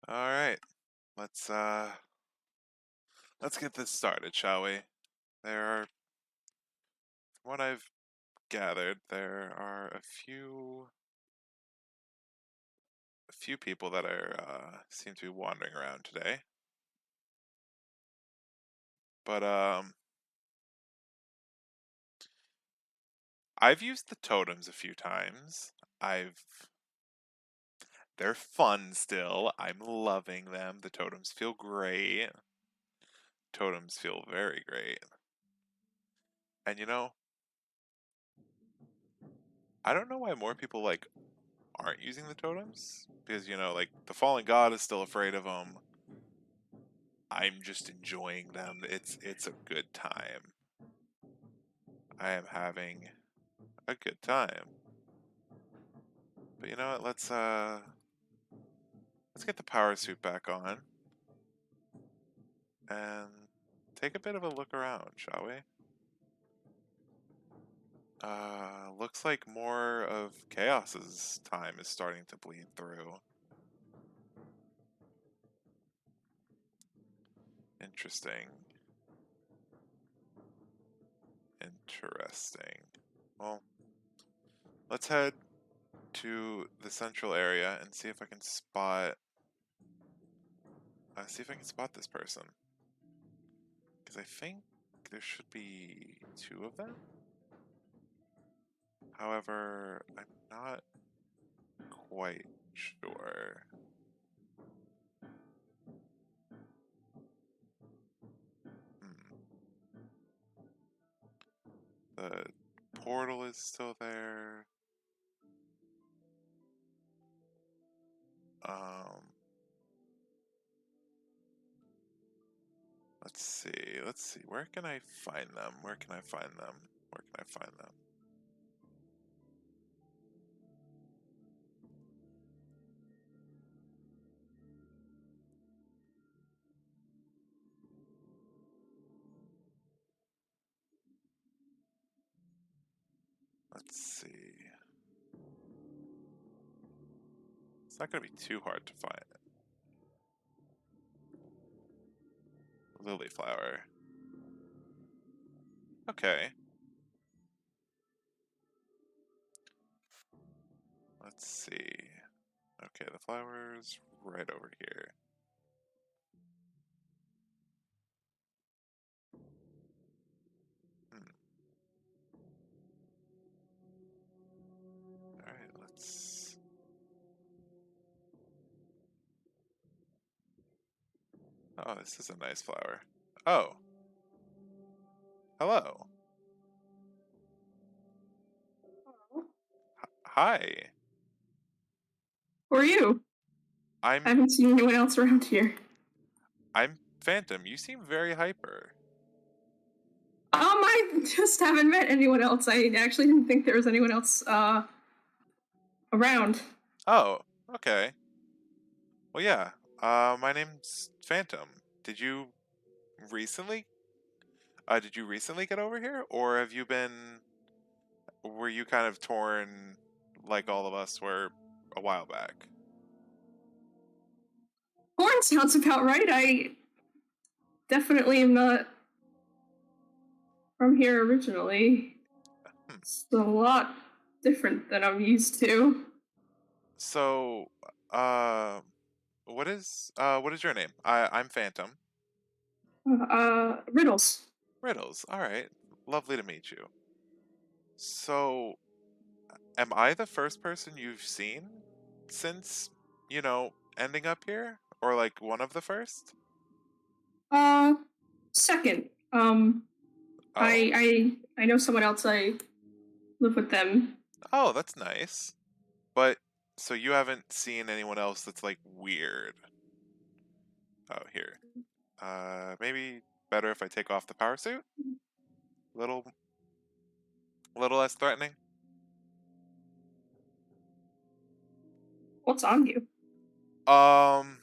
All right, let's uh let's get this started, shall we? There are, from what I've gathered, there are a few people that are seem to be wandering around today. But I've used the totems a few times. I've They're fun still. I'm loving them. The totems feel great. Totems feel very great. And I don't know why more people aren't using the totems because like the fallen god is still afraid of them. I'm just enjoying them. It's a good time. I am having a good time. But you know what? Let's get the power suit back on and take a bit of a look around, shall we? Looks like more of Chaos's time is starting to bleed through. Interesting. Interesting. Well, let's head to the central area and see if I can spot this person. Because I think there should be two of them. However, I'm not quite sure. The portal is still there. Um, let's see. Let's see. Where can I find them? Where can I find them? Where can I find them? Let's see. It's not going to be too hard to find. Lily flower. Okay. Let's see. Okay, the flower's right over here. Hmm. Alright, let's... Oh, this is a nice flower. Oh. Hello. Hi. Who are you? I I'm haven't seen anyone else around here. I'm Phantom. You seem very hyper. I just haven't met anyone else. I actually didn't think there was anyone else around. Oh, okay. Well, yeah. My name's Phantom. Did you recently did you recently get over here, or were you kind of torn like all of us were a while back? Horn sounds about right. I definitely am not from here originally. Hmm. It's a lot different than I'm used to. So, uh, what is your name? I'm Phantom. Riddles. Riddles. All right. Lovely to meet you. So, am I the first person you've seen since, ending up here? Or like one of the first? Uh, Second. Oh. I know someone else. I live with them. Oh, that's nice. But so you haven't seen anyone else that's like weird. Oh, here. Maybe better if I take off the power suit? Little little less threatening. What's on you? Um,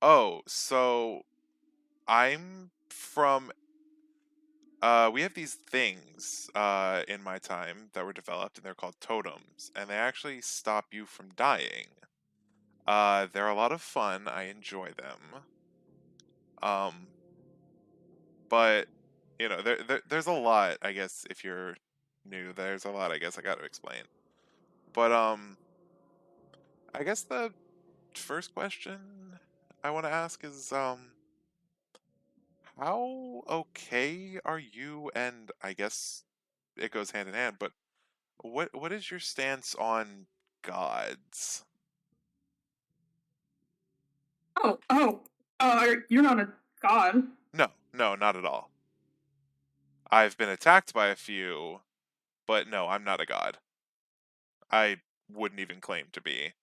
oh, so I'm from we have these things in my time that were developed and they're called totems and they actually stop you from dying. They're a lot of fun. I enjoy them. Um, but there's a lot. I guess if you're new, there's a lot. I guess I got to explain. But I guess the first question I want to ask is how okay are you? And I guess it goes hand in hand. But what is your stance on gods? You're not a god. No, no, not at all. I've been attacked by a few, but no, I'm not a god. I wouldn't even claim to be.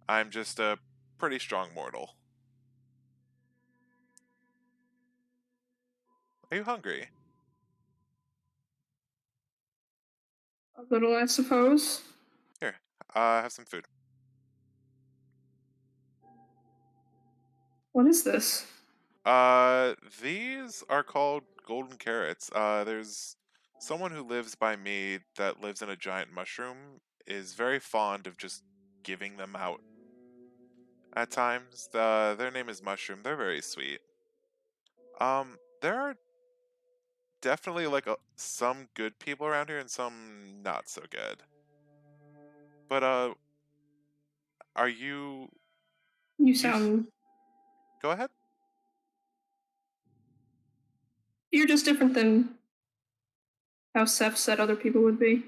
I'm just a pretty strong mortal. Are you hungry? A little, I suppose. Here, have some food. What is this? These are called golden carrots. There's someone who lives by me that lives in a giant mushroom, is very fond of just giving them out at times. Their name is Mushroom. They're very sweet. There are definitely like some good people around here and some not so good. But are you You you sound. go ahead? You're just different than how Ceph said other people would be.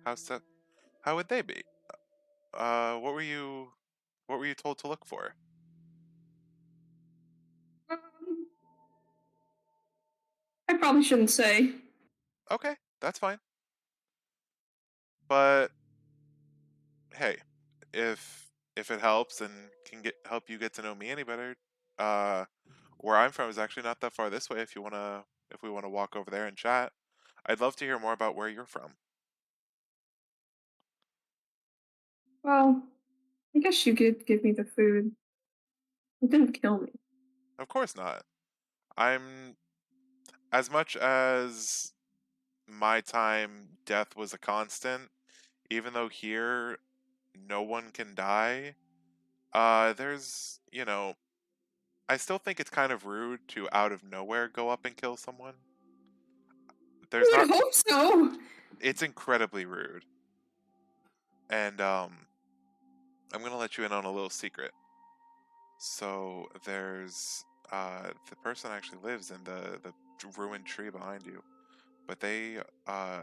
How's that? How would they be? What were you told to look for? Um, I probably shouldn't say. Okay, that's fine. But hey, if it helps and can get help you get to know me any better, uh, where I'm from is actually not that far this way. If we wanna walk over there and chat, I'd love to hear more about where you're from. Well, I guess you could give me the food. It didn't kill me. Of course not. I'm as much as my time death was a constant, even though here no one can die. There's I still think it's kind of rude to out of nowhere go up and kill someone. There's I not. would hope so. It's incredibly rude. And I'm gonna let you in on a little secret. So there's the person actually lives in the ruined tree behind you, but uh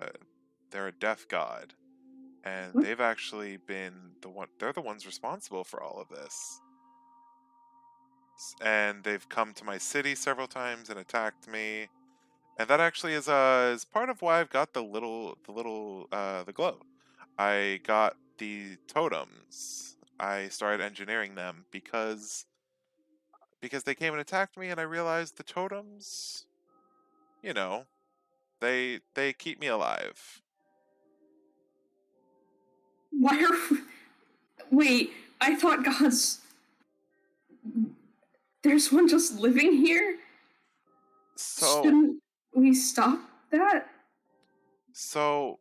they're a death god, and they've actually been they're the ones responsible for all of this. And they've come to my city several times and attacked me. And that actually is part of why I've got the glow. I got the totems. I started engineering them because they came and attacked me, and I realized the totems, you know, they keep me alive. Why are. Wait, I thought gods. There's one just living here? So Shouldn't we stop that? so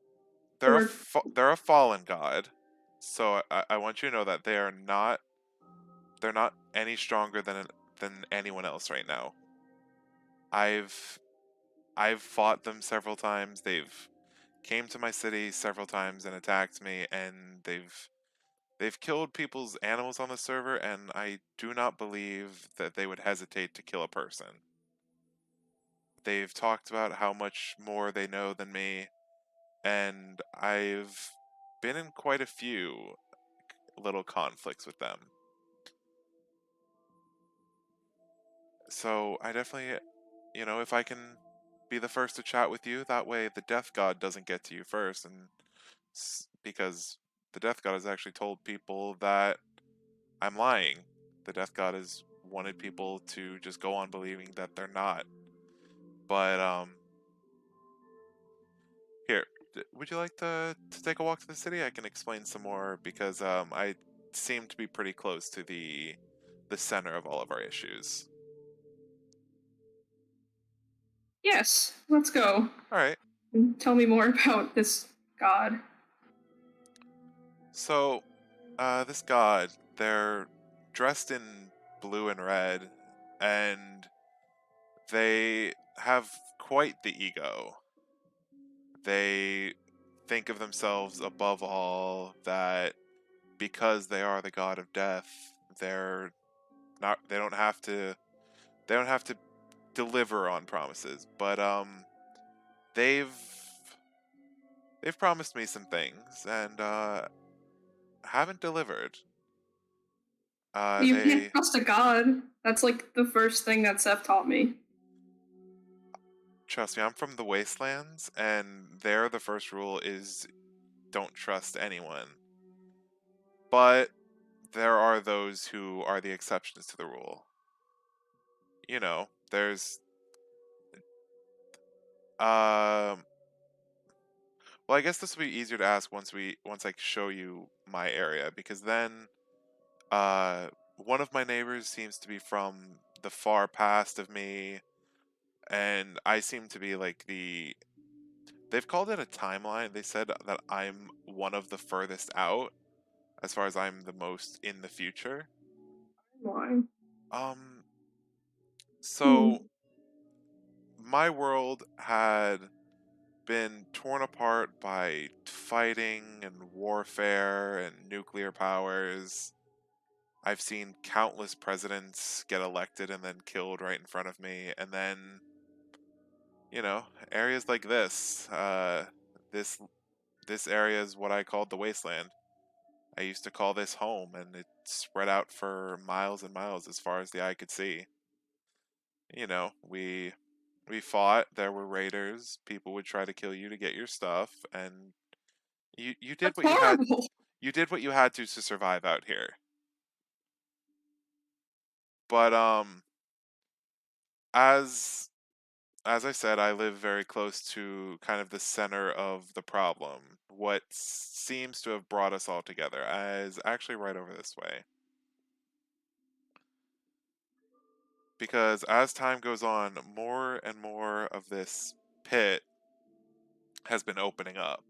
Or. they're a fallen god. So I want you to know that they're not any stronger than anyone else right now. I've I've fought them several times. They've came to my city several times and attacked me, and they've killed people's animals on the server, and I do not believe that they would hesitate to kill a person. They've talked about how much more they know than me, and I've been in quite a few little conflicts with them. So I definitely, if I can be the first to chat with you, that way the Death God doesn't get to you first, and because the Death God has actually told people that I'm lying. The Death God has wanted people to just go on believing that they're not. But here, would you like to take a walk to the city? I can explain some more because I seem to be pretty close to the center of all of our issues. Yes, let's go. All right. And tell me more about this god. So this god, they're dressed in blue and red, and they have quite the ego. They think of themselves above all, that because they are the god of death, they're not they don't have to deliver on promises. But they've they've promised me some things and haven't delivered. You can't They trust a god. That's like the first thing that Ceph taught me. Trust me, I'm from the wastelands, and there the first rule is don't trust anyone. But there are those who are the exceptions to the rule. You know, there's um well, I guess this will be easier to ask once I show you my area, because then one of my neighbors seems to be from the far past of me, and I seem to be like they've called it a timeline. They said that I'm one of the furthest out as far as I'm the most in the future. Why? Um so Hmm. my world had been torn apart by fighting and warfare and nuclear powers. I've seen countless presidents get elected and then killed right in front of me, and then, areas like this, this this area is what I called the wasteland. I used to call this home, and it spread out for miles and miles as far as the eye could see. We fought. There were raiders. People would try to kill you to get your stuff, and you did That's what you had. horrible. You did what you had to survive out here. But as as I said, I live very close to kind of the center of the problem. What seems to have brought us all together is actually right over this way. Because as time goes on, more and more of this pit has been opening up,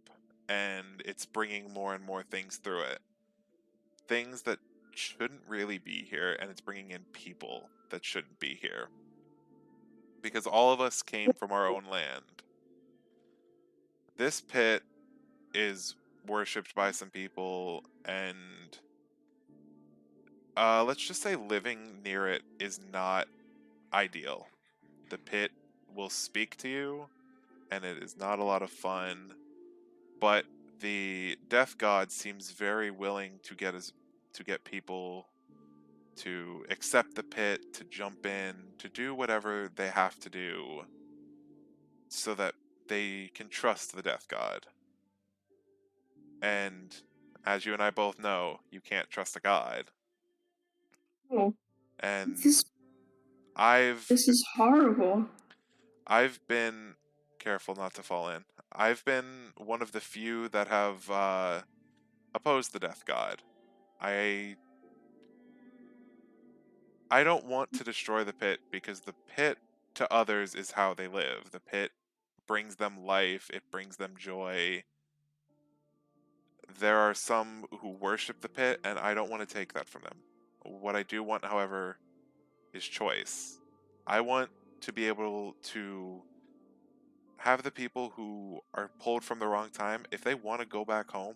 and it's bringing more and more things through it. Things that shouldn't really be here, and it's bringing in people that shouldn't be here. Because all of us came from our own land. This pit is worshipped by some people, and let's just say living near it is not ideal. The pit will speak to you, and it is not a lot of fun. But the death god seems very willing to get people to accept the pit, to jump in, to do whatever they have to do so that they can trust the death god. And as you and I both know, you can't trust a god. Oh, And this I've this is horrible. I've been careful not to fall in. I've been one of the few that have opposed the death god. I I don't want to destroy the pit because the pit to others is how they live. The pit brings them life, it brings them joy. There are some who worship the pit, and I don't want to take that from them. What I do want, however, is choice. I want to be able to have the people who are pulled from the wrong time, if they want to go back home,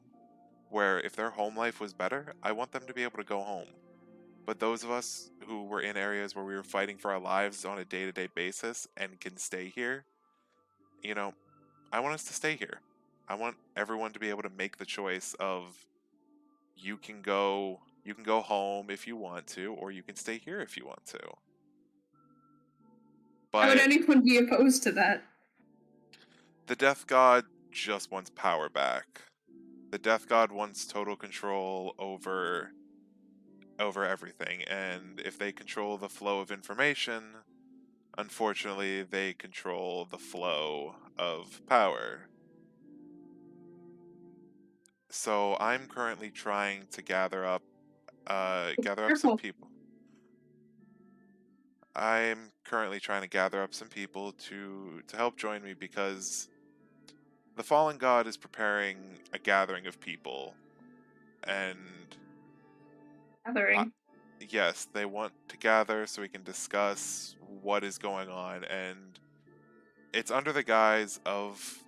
where if their home life was better, I want them to be able to go home. But those of us who were in areas where we were fighting for our lives on a day to day basis and can stay here, you know, I want us to stay here. I want everyone to be able to make the choice of you can go home if you want to, or you can stay here if you want to. Why would But anyone be opposed to that? the Death God just wants power back. The Death God wants total control over everything, and if they control the flow of information, unfortunately, they control the flow of power. So I'm currently trying to gather up some Careful. people. I'm currently trying to gather up some people to help join me, because the fallen god is preparing a gathering of people, and I, gathering. yes, they want to gather so we can discuss what is going on, and it's under the guise of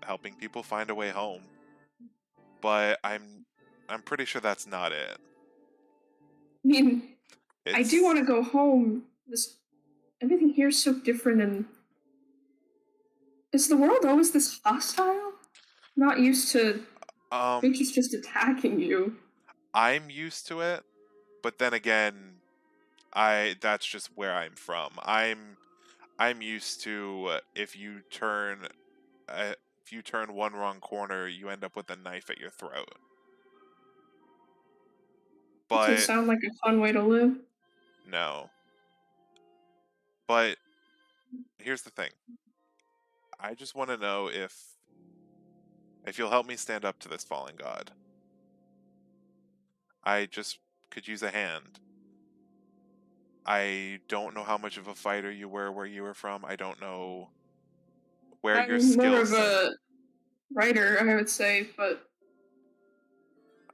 helping people find a way home. But I'm pretty sure that's not it. I mean, I do It's want to go home. This everything here's so different, and is the world always this hostile? Not used to um creatures just attacking you. I'm used to it, but then again, I that's just where I'm from. I'm used to uh, if you turn one wrong corner, you end up with a knife at your throat. Doesn't But sound like a fun way to live. no. But here's the thing. I just want to know if you'll help me stand up to this fallen god. I just could use a hand. I don't know how much of a fighter you were where you were from. I don't know where your I'm more skill of set. a writer, I would say, but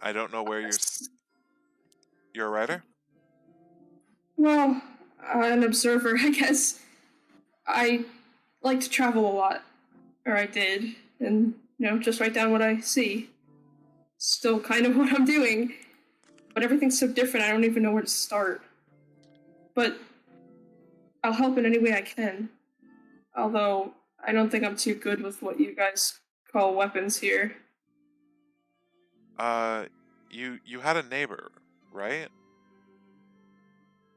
I don't know where you're a writer? well, an observer, I guess. I like to travel a lot, or I did, and just write down what I see. Still kind of what I'm doing, but everything's so different. I don't even know where to start. But I'll help in any way I can. Although I don't think I'm too good with what you guys call weapons here. Uh, you had a neighbor, right?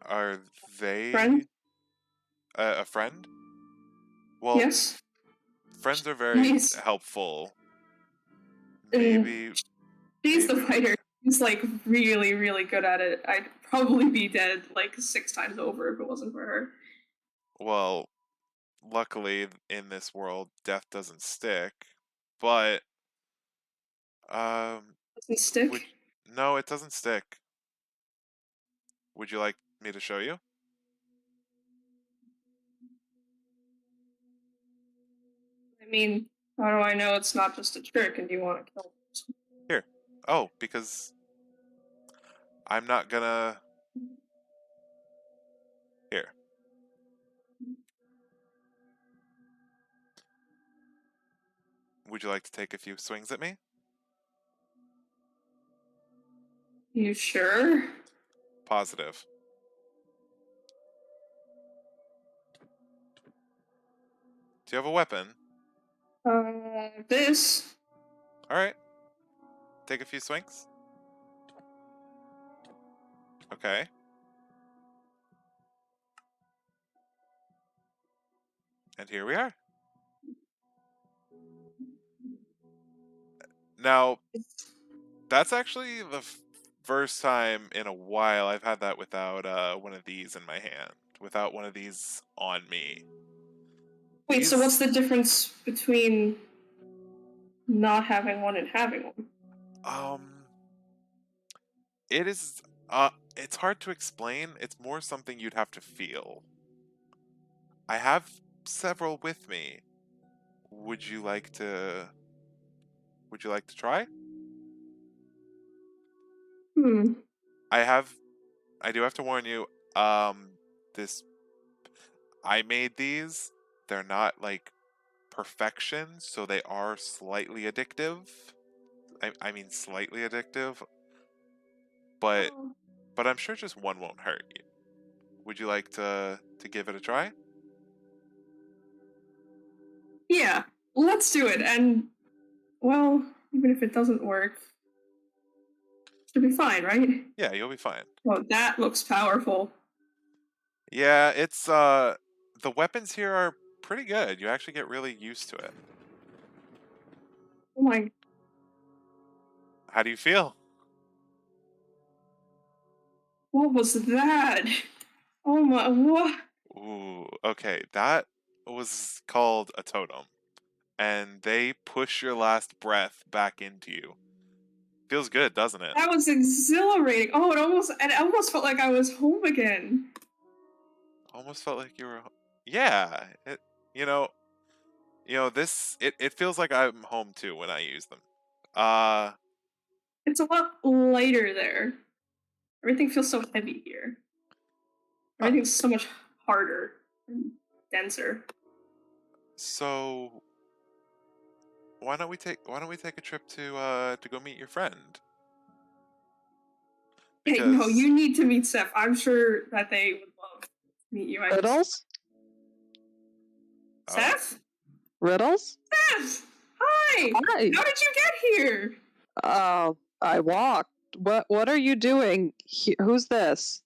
Are Friend? they a friend? Well, Yes. friends are very He's helpful. and Maybe she's the maybe we fighter. He's like really, really good at it. I'd probably be dead like 6 times over if it wasn't for her. well, luckily in this world death doesn't stick, but um Doesn't would stick. no, it doesn't stick. Would you like me to show you? I mean, how do I know it's not just a trick and you want to kill me? Here. Oh, because I'm not gonna here. Would you like to take a few swings at me? You sure? Positive. Do you have a weapon? This. All right. Take a few swings. Okay. And here we are. Now, that's actually the first time in a while I've had that without one of these in my hand, without one of these on me. Wait, so what's These, the difference between not having one and having one? um, it's hard to explain. It's more something you'd have to feel. I have several with me. Would you like to, would you like to try? Hmm. I have, I do have to warn you, um, this, I made these. They're not like perfection, so they are slightly addictive. I mean slightly addictive, but Oh. but I'm sure just one won't hurt you. Would you like to give it a try? Yeah, let's do it. And, well, even if it doesn't work, should be fine, right? Yeah, you'll be fine. Oh, that looks powerful. Yeah, it's the weapons here are pretty good. You actually get really used to it. Oh my, How do you feel? what was that? Oh my, what? Ooh, okay. That was called a totem, and they push your last breath back into you. Feels good, doesn't it? That was exhilarating. Oh, it almost felt like I was home again. Almost felt like you were. Yeah, you know, this it feels like I'm home too when I use them. Uh, It's a lot lighter there. Everything feels so heavy here. Huh. Everything's so much harder and denser. So why don't we take a trip to go meet your friend? Hey, no, Because you need to meet Ceph. I'm sure that they would love to meet you. I just Riddles? oh, Ceph? Riddles? Ceph! Hi! Hi. How did you get here? I walked. What are you doing? Who's this?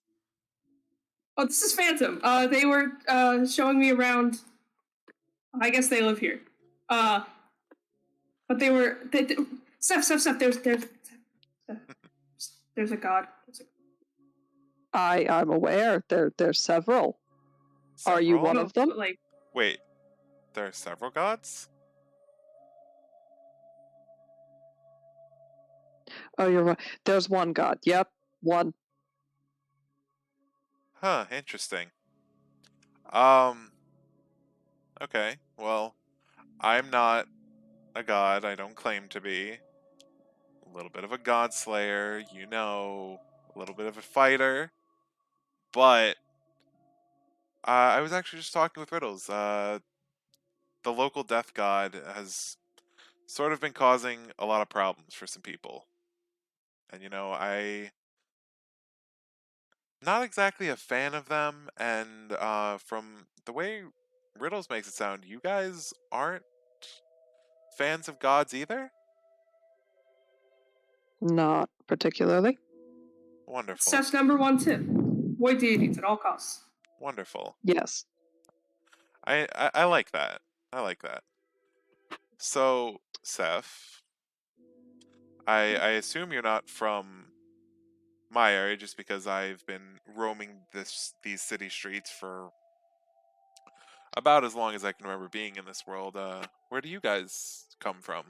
Oh, this is Phantom. They were showing me around. I guess they live here. Uh, but Ceph. There's a god. I'm aware. There's several. Are you several? one No, of them? but, like, Wait, there are several gods? Oh, you're right. There's one god. Yep, one. Huh, interesting. Um, okay. Well, I'm not a god. I don't claim to be. A little bit of a god slayer, you know, a little bit of a fighter. But I was actually just talking with Riddles. The local death god has sort of been causing a lot of problems for some people. And you know, I not exactly a fan of them, and from the way Riddles makes it sound, you guys aren't fans of gods either? Not particularly. Wonderful. Steph's number one tip: avoid deities at all costs. Wonderful. Yes. I like that. I like that. So, Ceph, I assume you're not from my area just because I've been roaming these city streets for about as long as I can remember being in this world. Where do you guys come from?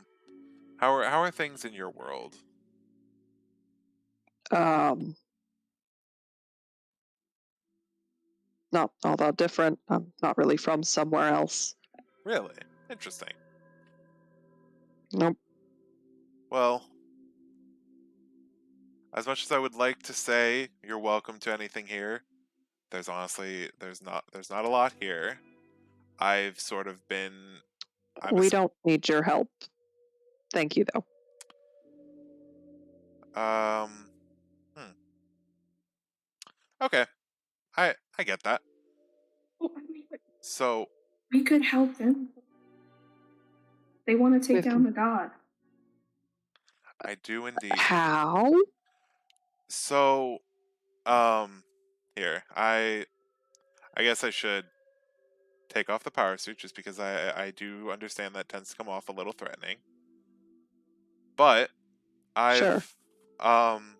How are things in your world? Um, Not all that different. I'm not really from somewhere else. Really? Interesting. Nope. Well, as much as I would like to say you're welcome to anything here, there's not a lot here. I've sort of been I'm a We don't need your help. Thank you, though. um hmm. Okay. I get that. Oh, I mean, So, we could help them. They want to take With down the god. I do indeed. how? So, here. I guess I should take off the power suit just because I do understand that tends to come off a little threatening. But Sure. um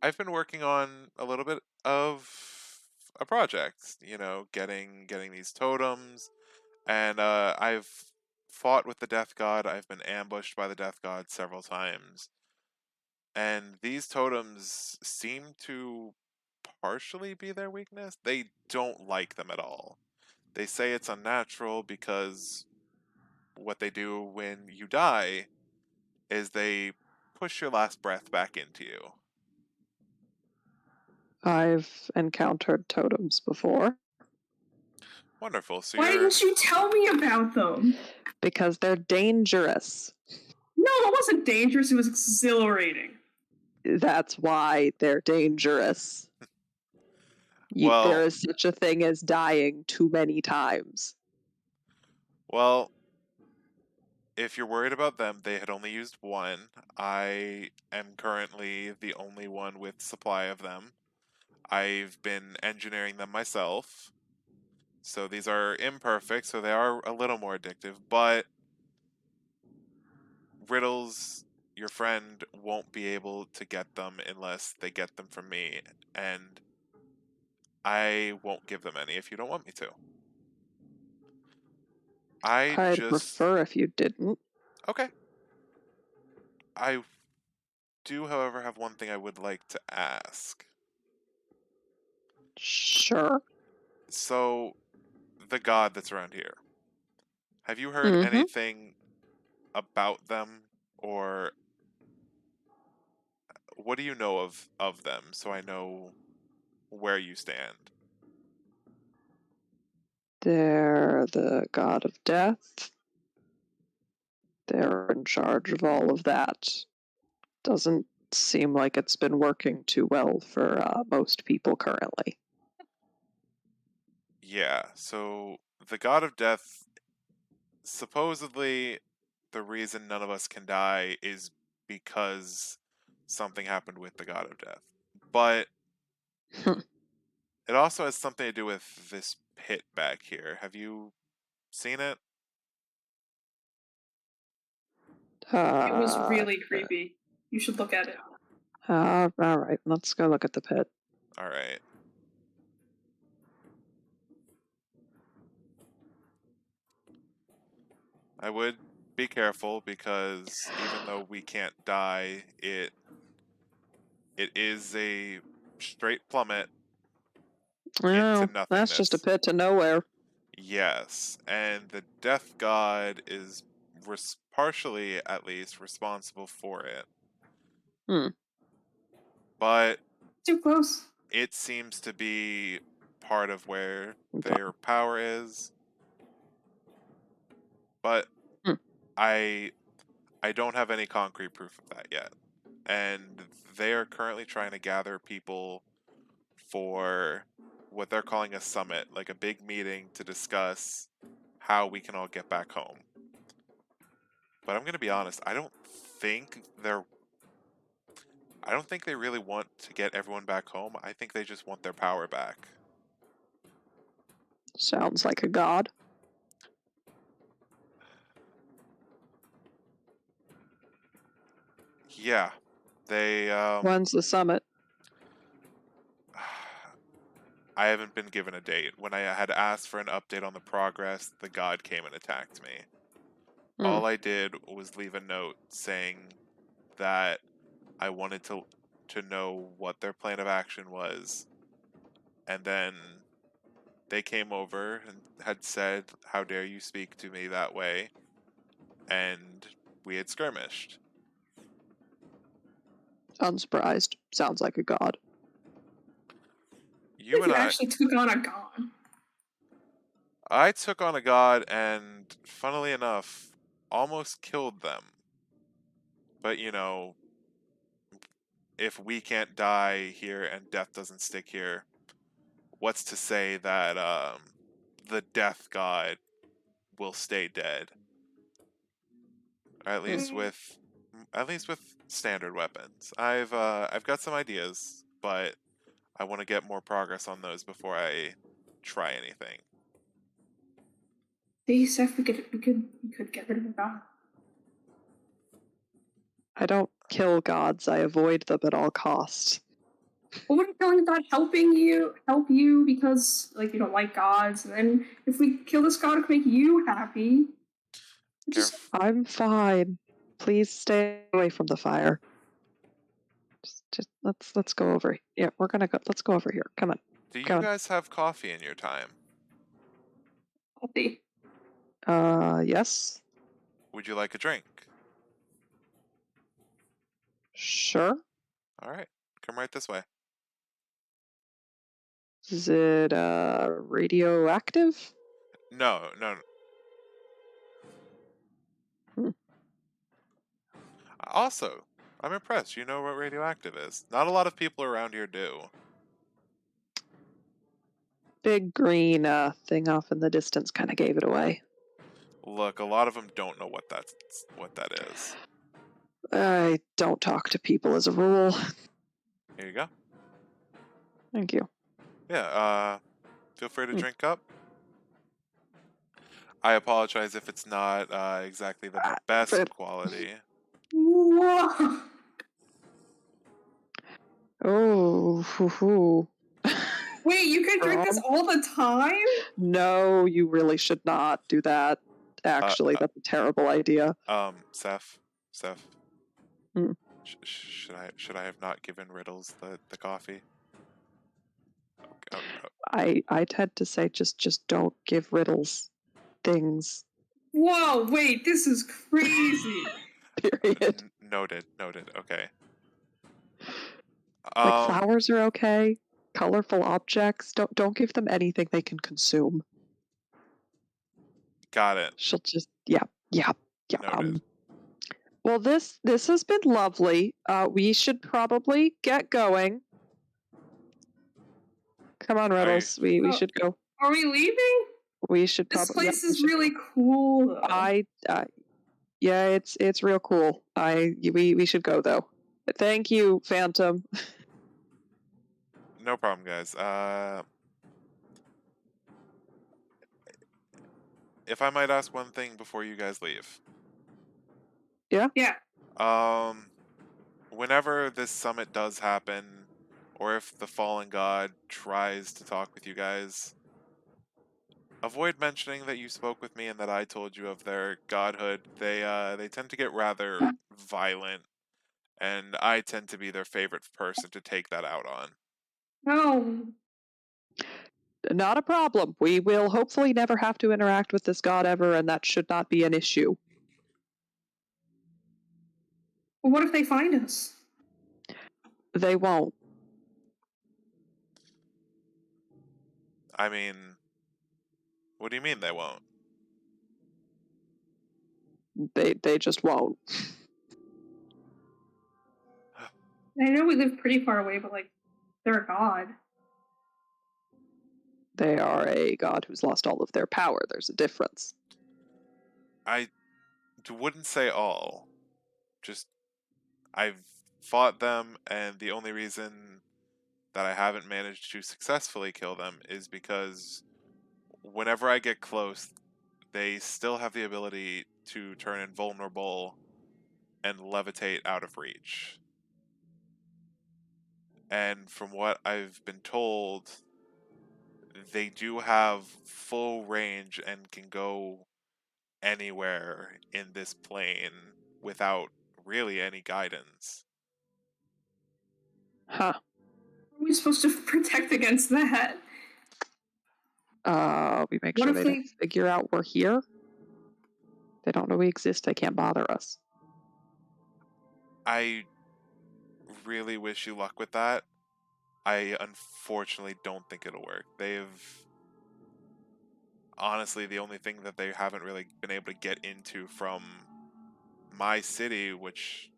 I've been working on a little bit of a project, you know, getting these totems, and I've fought with the Death God. I've been ambushed by the Death God several times, and these totems seem to partially be their weakness. They don't like them at all. They say it's unnatural because what they do when you die is they push your last breath back into you. I've encountered totems before Wonderful. So Why you're didn't you tell me about them? because they're dangerous. No, it wasn't dangerous. It was exhilarating. That's why they're dangerous. There well, is such a thing as dying too many times. well, if you're worried about them, they had only used one. I am currently the only one with supply of them. I've been engineering them myself. So these are imperfect, so they are a little more addictive, but Riddles, your friend, won't be able to get them unless they get them from me, and I won't give them any if you don't want me to. I I'd just. prefer if you didn't. Okay. I do, however, have one thing I would like to ask. Sure. So, the god that's around here, have you heard Mm-hmm. anything about them or what do you know of them, so I know where you stand? They're the god of death. They're in charge of all of that. Doesn't seem like it's been working too well for most people currently. Yeah, so the god of death, supposedly the reason none of us can die is because something happened with the god of death. But it also has something to do with this pit back here. Have you seen it? It was Uh, really creepy. You should look at it. all right, let's go look at the pit. All right. I would be careful because even though we can't die, it is a straight plummet into Oh, that's just a nothingness. pit to nowhere. Yes, and the death god is partially, at least, responsible for it. Hmm. But Too close. it seems to be part of where Okay. their power is. But Hmm. I don't have any concrete proof of that yet. And they are currently trying to gather people for what they're calling a summit, like a big meeting to discuss how we can all get back home. But I'm going to be honest, I don't think they really want to get everyone back home. I think they just want their power back. Sounds like a god. Yeah. They When's the summit? I haven't been given a date. When I had asked for an update on the progress, the god came and attacked me. All I did was leave a note saying that I wanted to know what their plan of action was. And then they came over and had said, "How dare you speak to me that way?" And we had skirmished. Unsurprised. Sounds like a god. You and I actually took on a god. I took on a god and, funnily enough, almost killed them. But, if we can't die here and death doesn't stick here, what's to say that the death god will stay dead? Or at least with standard weapons. I've got some ideas, but I want to get more progress on those before I try anything. See, Ceph, we could get rid of a god. I don't kill gods. I avoid them at all costs. Well, wouldn't killing a god help you because you don't like gods? And then if we kill this god, it could make you happy. I'm fine. Please stay away from the fire. Just let's go over. Yeah, we're gonna go. Let's go over here. Come on. Do you Come on. guys have coffee in your time? Coffee. Yes. Would you like a drink? Sure. All right, come right this way. Is it radioactive? No. Also, I'm impressed. You know what radioactive is. Not a lot of people around here do. Big green thing off in the distance kind of gave it away. Look, a lot of them don't know what that is. I don't talk to people as a rule. Here you go. Thank you. Yeah, feel free to drink up. I apologize if it's not exactly the best quality. Whoa. Oh, hoo-hoo. Wait, you can drink this all the time? No, you really should not do that. Actually, that's a terrible idea. Ceph. Hmm. Should I have not given Riddles the coffee? I tend to say just don't give Riddles things. Whoa, wait, this is crazy. Period. Noted. Okay. Like flowers are okay. Colorful objects. Don't give them anything they can consume. Got it. She'll just yeah. Noted. Well, this has been lovely. We should probably get going. Come on, Riddles. We should go. Are we leaving? We should This probably. place is really cool, though. Yeah, it's real cool. We should go though. Thank you, Phantom. No problem, guys. If I might ask one thing before you guys leave. Yeah? Yeah. Whenever this summit does happen, or if the fallen god tries to talk with you guys, avoid mentioning that you spoke with me and that I told you of their godhood. They tend to get rather violent, and I tend to be their favorite person to take that out on. No. Not a problem. We will hopefully never have to interact with this god ever, and that should not be an issue. Well, what if they find us? They won't. I mean, what do you mean they won't? They just won't. I know we live pretty far away, but like, they're a god. They are a god who's lost all of their power. There's a difference. I wouldn't say all. Just, I've fought them, and the only reason that I haven't managed to successfully kill them is because whenever I get close, they still have the ability to turn invulnerable and levitate out of reach. And from what I've been told, they do have full range and can go anywhere in this plane without really any guidance. Huh. Are we supposed to protect against that? We make sure they don't figure out we're here. They don't know we exist. They can't bother us. I really wish you luck with that. I unfortunately don't think it'll work. Honestly, the only thing that they haven't really been able to get into from my city, which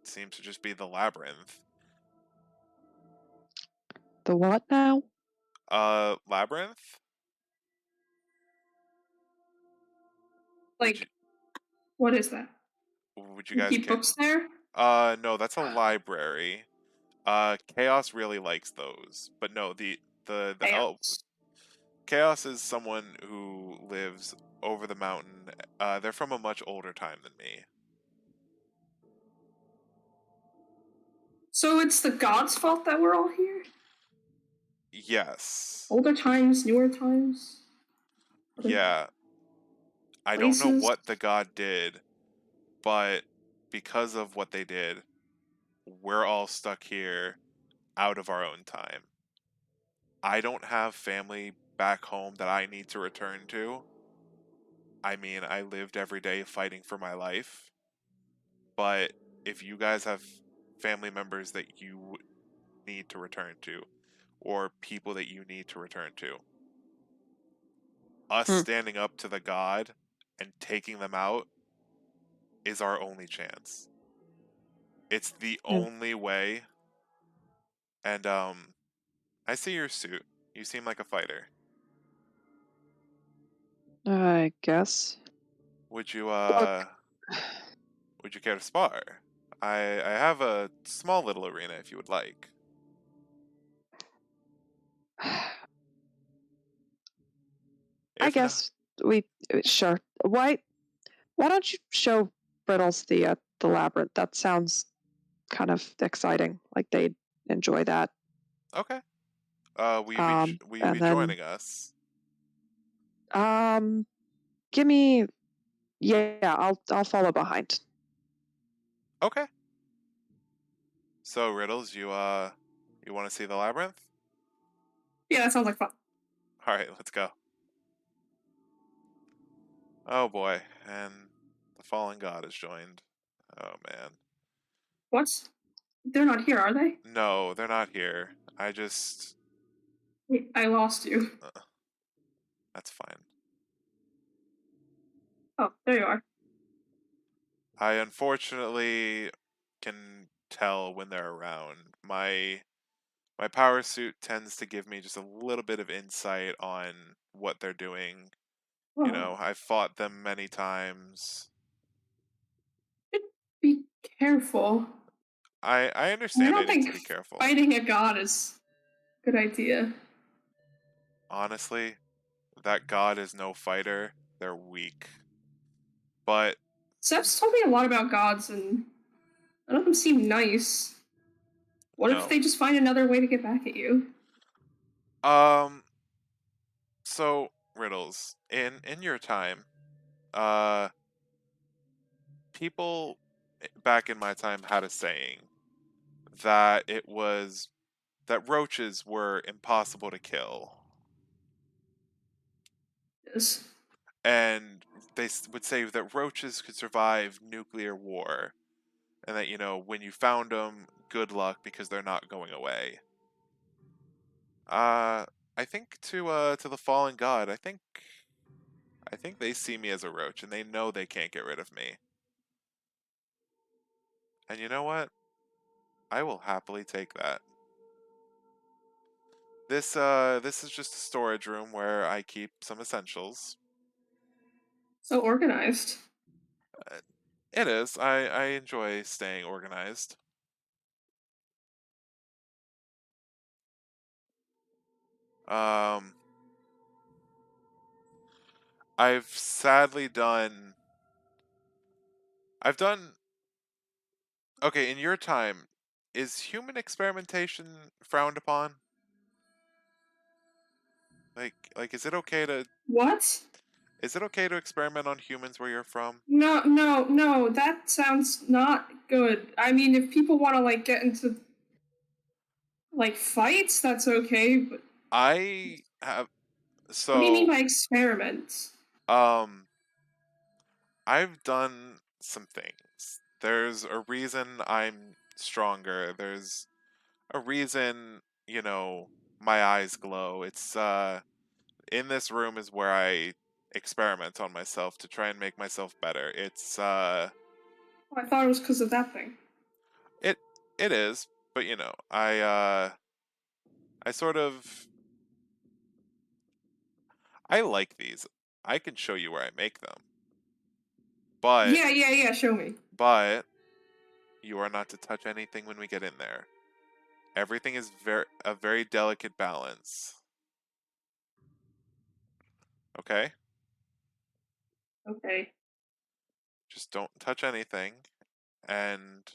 seems to just be the labyrinth. The what now? Labyrinth? Like, what is that? Would you guys keep books there? No, that's a library. Chaos really likes those. But no, the Chaos is someone who lives over the mountain. They're from a much older time than me. So it's the gods' fault that we're all here? Yes. Older times, newer times? Yeah. I don't know what the god did, but because of what they did, we're all stuck here out of our own time. I don't have family back home that I need to return to. I mean, I lived every day fighting for my life. But if you guys have family members that you need to return to, or people that you need to return to, us standing up to the god and taking them out is our only chance. It's the only way. And I see your suit. You seem like a fighter. I guess. Would you care to spar? I have a small little arena if you would like. I guess we sure. Why don't you show Riddles the labyrinth? That sounds kind of exciting. Like they'd enjoy that. Okay. Will you be joining us? Give me. Yeah, I'll follow behind. Okay. So Riddles, you want to see the labyrinth? Yeah, that sounds like fun. All right, let's go. Oh boy, and the fallen god has joined. Oh man. What? They're not here, are they? No, they're not here. I just... Wait, I lost you. That's fine. Oh, there you are. I unfortunately can tell when they're around. My power suit tends to give me just a little bit of insight on what they're doing. You Oh, know, I've fought them many times. be careful. I I understand I don't need to think be careful. fighting a god is a good idea. Honestly, that god is no fighter. They're weak. But Ceph's told me a lot about gods, and none of them seem nice. What if no. they just find another way to get back at you? Um so Riddles, in your time, uh people back in my time had a saying that it was that roaches were impossible to kill. Yes. And they would say that roaches could survive nuclear war, and that, you know, when you found them, good luck because they're not going away. Uh, I think to the fallen god, I think they see me as a roach, and they know they can't get rid of me. And you know what? I will happily take that. This is just a storage room where I keep some essentials. So organized. Uh, It is. I enjoy staying organized. Um, I've sadly done. I've done. Okay, in your time, is human experimentation frowned upon? Like, What? is it okay to experiment on humans where you're from? No, no, no. That sounds not good. I mean, if people want to like get into like fights, that's okay. But I have what do you mean so by experiments? um I've done some things. There's a reason I'm stronger. There's a reason, you know, my eyes glow. It's in this room is where I experiment on myself to try and make myself better. Oh, I thought it was because of that thing. It it is, but you know, I sort of I like these. I can show you where I make them. But Yeah, yeah, yeah. Show me. but you are not to touch anything when we get in there. Everything is a very delicate balance. Okay? Okay. Just don't touch anything, and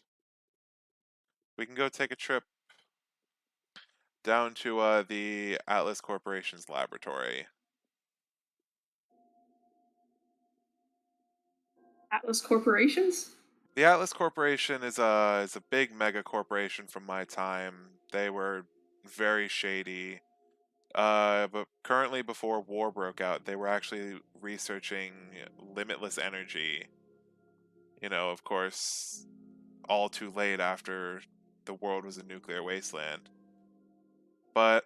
we can go take a trip down to the Atlas Corporation's laboratory. Atlas Corporations? The Atlas Corporation is a big mega corporation from my time. They were very shady. But currently, before war broke out, they were actually researching limitless energy. You know, of course, all too late after the world was a nuclear wasteland. But,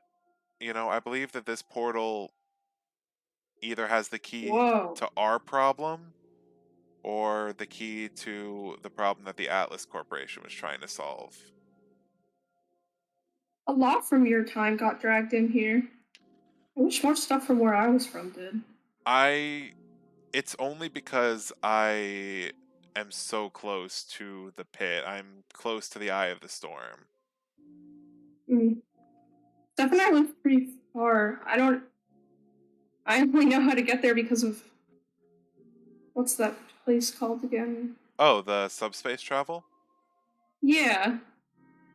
you know, I believe that this portal either has the key Whoa. to our problem or the key to the problem that the Atlas Corporation was trying to solve. A lot from your time got dragged in here. I wish more stuff from where I was from did. I It's only because I am so close to the pit. I'm close to the eye of the storm. Mm. Steph and I live pretty far. I only know how to get there because of what's that place called again? Oh, the subspace travel? Yeah. If it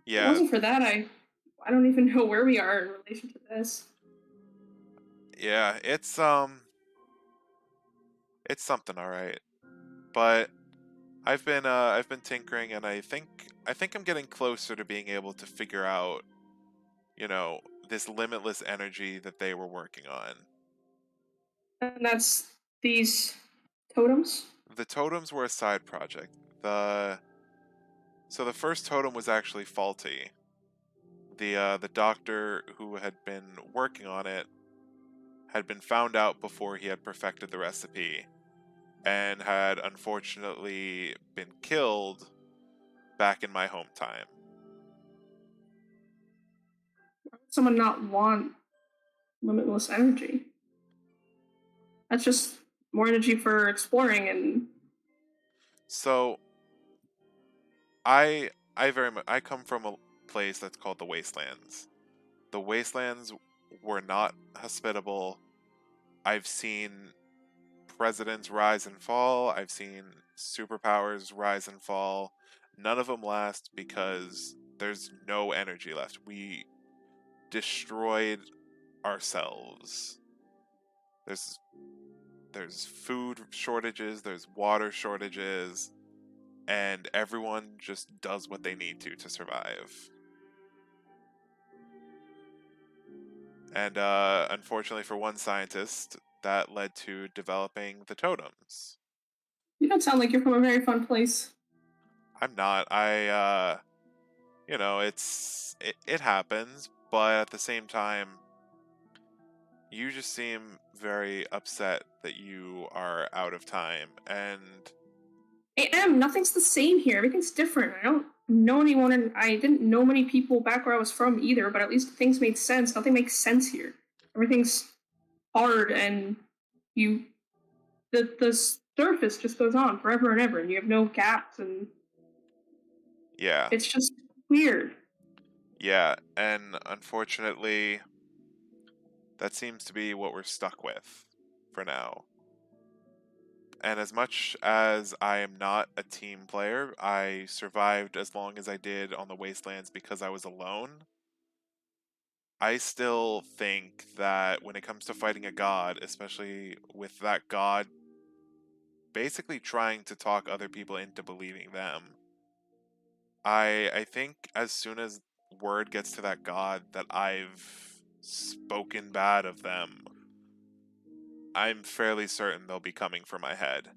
Yeah. wasn't for that, I don't even know where we are in relation to this. Yeah, it's something all right. But I've been tinkering, and I think I'm getting closer to being able to figure out, you know, this limitless energy that they were working on. And that's these totems. The totems were a side project. The So the first totem was actually faulty. The doctor who had been working on it had been found out before he had perfected the recipe, and had unfortunately been killed back in my home time. Someone not want limitless energy. That's just more energy for exploring and. So I come from a place that's called the Wastelands. The Wastelands were not hospitable. I've seen presidents rise and fall. I've seen superpowers rise and fall. None of them last because there's no energy left. We destroyed ourselves. There's food shortages, there's water shortages, and everyone just does what they need to survive. And unfortunately for one scientist, that led to developing the totems. You don't sound like you're from a very fun place. I'm not. It happens, but at the same time, you just seem very upset that you are out of time, and I am. Nothing's the same here. Everything's different. I don't know anyone, and I didn't know many people back where I was from either, but at least things made sense. Nothing makes sense here. Everything's hard, and you. The surface just goes on forever and ever, and you have no gaps, and. yeah. It's just weird. Yeah, and unfortunately, that seems to be what we're stuck with for now. And as much as I am not a team player, I survived as long as I did on the Wastelands because I was alone. I still think that when it comes to fighting a god, especially with that god basically trying to talk other people into believing them, I think as soon as word gets to that god that I've spoken bad of them, I'm fairly certain they'll be coming for my head.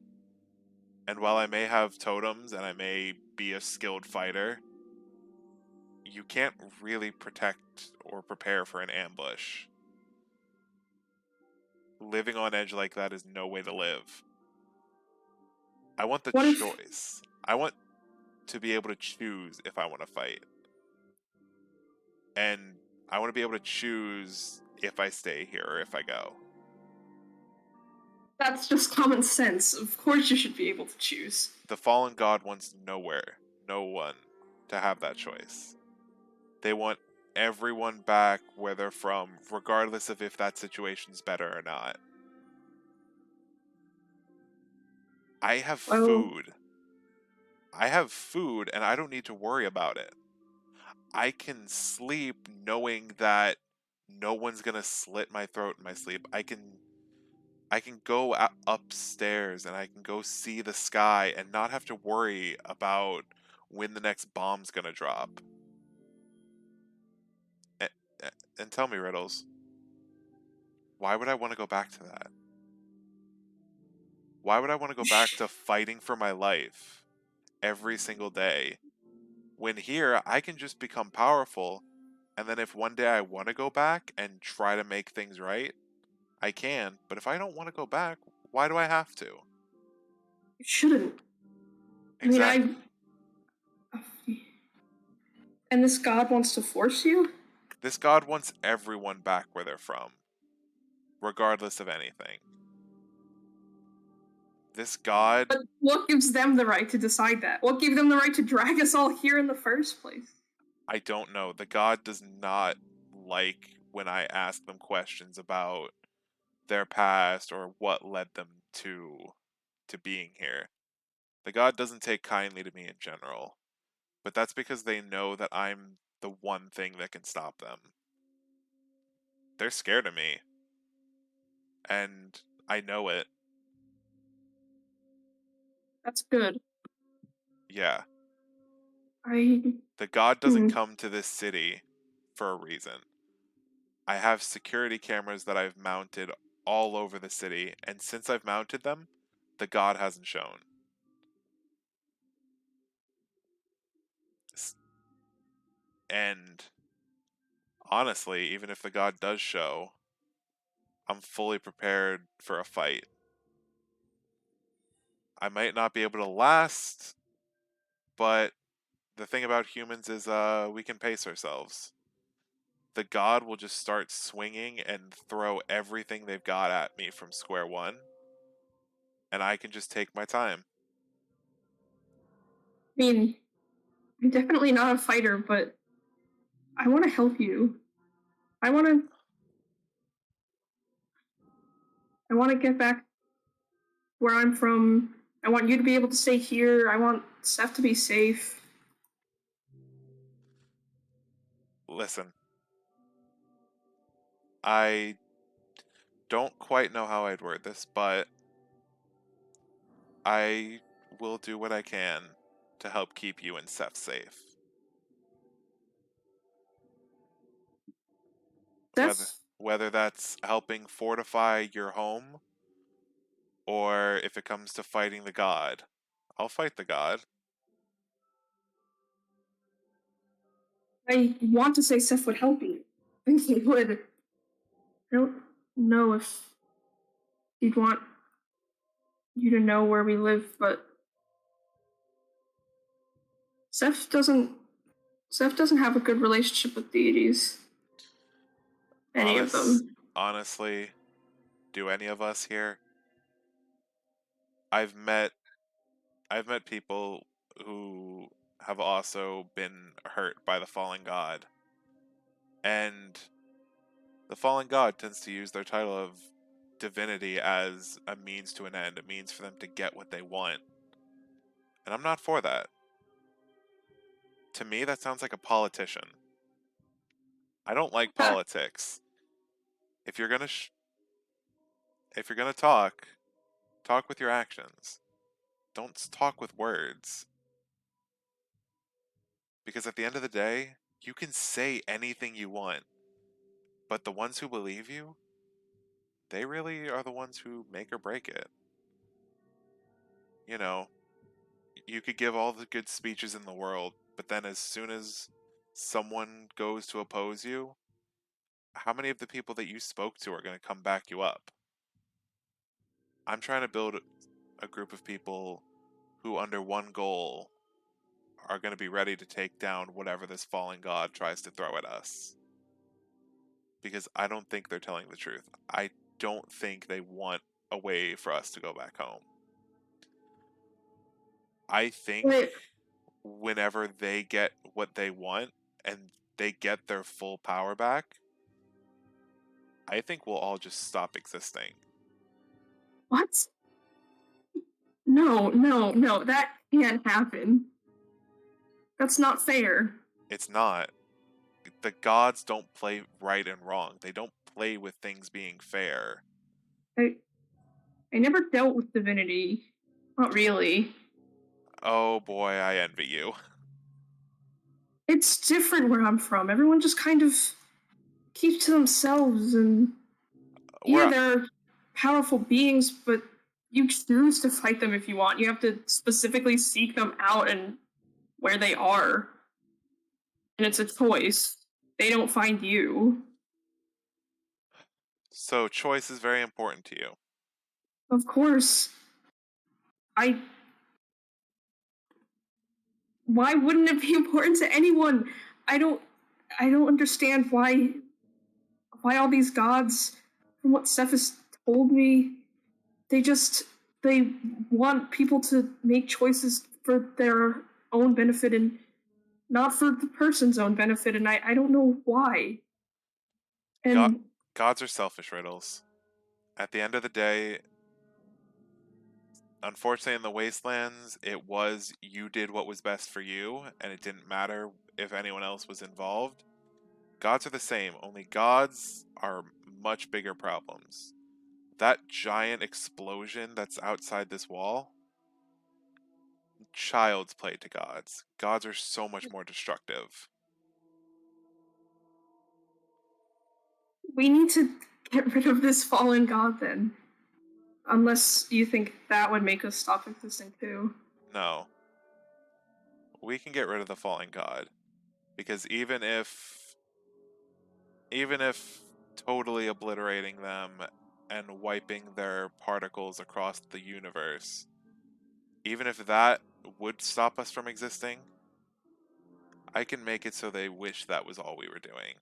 And while I may have totems and I may be a skilled fighter, you can't really protect or prepare for an ambush. Living on edge like that is no way to live. I want the choice. I want to be able to choose if I want to fight. And I want to be able to choose if I stay here or if I go. That's just common sense. Of course you should be able to choose. The fallen god wants no one to have that choice. They want everyone back where they're from, regardless of if that situation's better or not. I have food. I have food and I don't need to worry about it. I can sleep knowing that no one's gonna slit my throat in my sleep. I can go upstairs and I can go see the sky and not have to worry about when the next bomb's gonna drop. And tell me, Riddles, why would I want to go back to that? Why would I want to go back to fighting for my life every single day when here I can just become powerful, and then if one day I want to go back and try to make things right, I can, but if I don't want to go back, why do I have to? You shouldn't. Exactly. And this god wants to force you? This god wants everyone back where they're from, regardless of anything. This god... But what gives them the right to decide that? What gave them the right to drag us all here in the first place? I don't know. The god does not like when I ask them questions about their past or what led them to being here. The god doesn't take kindly to me in general, but that's because they know that I'm the one thing that can stop them. They're scared of me, and I know it. That's good. Yeah. The god doesn't come to this city for a reason. I have security cameras that I've mounted all over the city, and since I've mounted them, the god hasn't shown. And honestly, even if the god does show, I'm fully prepared for a fight. I might not be able to last, but the thing about humans is we can pace ourselves. The god will just start swinging and throw everything they've got at me from square one, and I can just take my time. I mean, I'm definitely not a fighter, but I want to help you. I want to get back where I'm from. I want you to be able to stay here. I want Ceph to be safe. Listen, I don't quite know how I'd word this, but I will do what I can to help keep you and Ceph safe. Whether that's helping fortify your home, or if it comes to fighting the god, I'll fight the god. I want to say Ceph would help you. I think he would. I don't know if he'd want you to know where we live, but Ceph doesn't have a good relationship with deities. Any of them. Honestly, do any of us here? I've met people who have also been hurt by the fallen god. And the fallen god tends to use their title of divinity as a means to an end, a means for them to get what they want. And I'm not for that. To me, that sounds like a politician. I don't like politics. If you're gonna talk with your actions. Don't talk with words. Because at the end of the day, you can say anything you want. But the ones who believe you, they really are the ones who make or break it. You know, you could give all the good speeches in the world, but then as soon as someone goes to oppose you, how many of the people that you spoke to are going to come back you up? I'm trying to build a group of people who, under one goal, are going to be ready to take down whatever this fallen god tries to throw at us. Because I don't think they're telling the truth. I don't think they want a way for us to go back home. I think whenever they get what they want and they get their full power back, I think we'll all just stop existing. What? No, that can't happen. That's not fair. It's not. The gods don't play right and wrong. They don't play with things being fair. I never dealt with divinity. Not really. Oh boy, I envy you. It's different where I'm from. Everyone just kind of keeps to themselves, and yeah, they're powerful beings, but you choose to fight them if you want. You have to specifically seek them out and where they are. And it's a choice. They don't find you. So choice is very important to you. Of course. Why wouldn't it be important to anyone? I don't understand why all these gods, from what Ceph has told me, they want people to make choices for their own benefit and not for the person's own benefit, and I don't know why. And gods are selfish, Riddles. At the end of the day, unfortunately in the Wastelands, it was you did what was best for you, and it didn't matter if anyone else was involved. Gods are the same, only gods are much bigger problems. That giant explosion that's outside this wall, child's play to gods. Gods are so much more destructive. We need to get rid of this fallen god then. Unless you think that would make us stop existing too. No. We can get rid of the fallen god. Because even if totally obliterating them and wiping their particles across the universe, even if that would stop us from existing, I can make it so they wish that was all we were doing.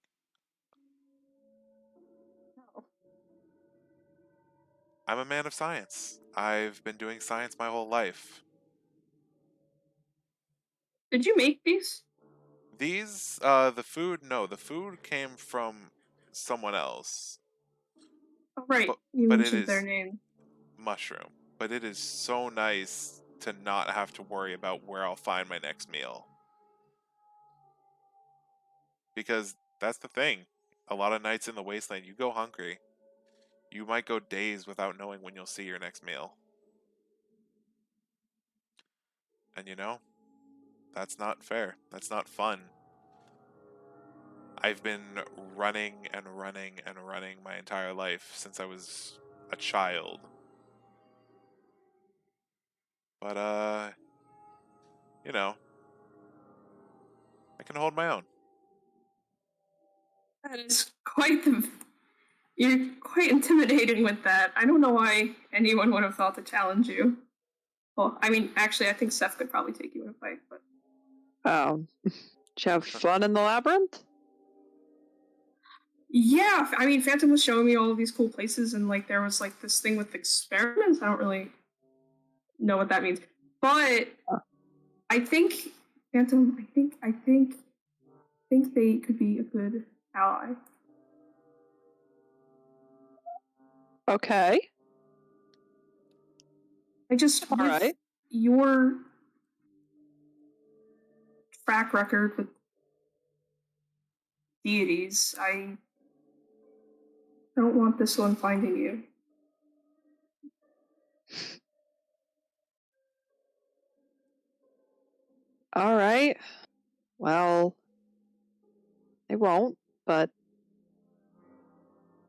I'm a man of science. I've been doing science my whole life. Did you make these? These, the food came from someone else. Oh, right. But, You but it mentioned their is name. mushroom. But it is so nice to not have to worry about where I'll find my next meal. Because that's the thing. A lot of nights in the wasteland, you go hungry. You might go days without knowing when you'll see your next meal. And that's not fair. That's not fun. I've been running and running and running my entire life since I was a child. But, I can hold my own. That is quite the. You're quite intimidating with that. I don't know why anyone would have thought to challenge you. Well, I mean, actually, I think Ceph could probably take you in a fight, but. Did you have fun in the labyrinth? Yeah, I mean, Phantom was showing me all of these cool places, and like there was like this thing with experiments. I don't really know what that means, but I think Phantom. I think they could be a good ally. Okay. I just All right. Your track record with deities, I don't want this one finding you. All right. Well, I won't, but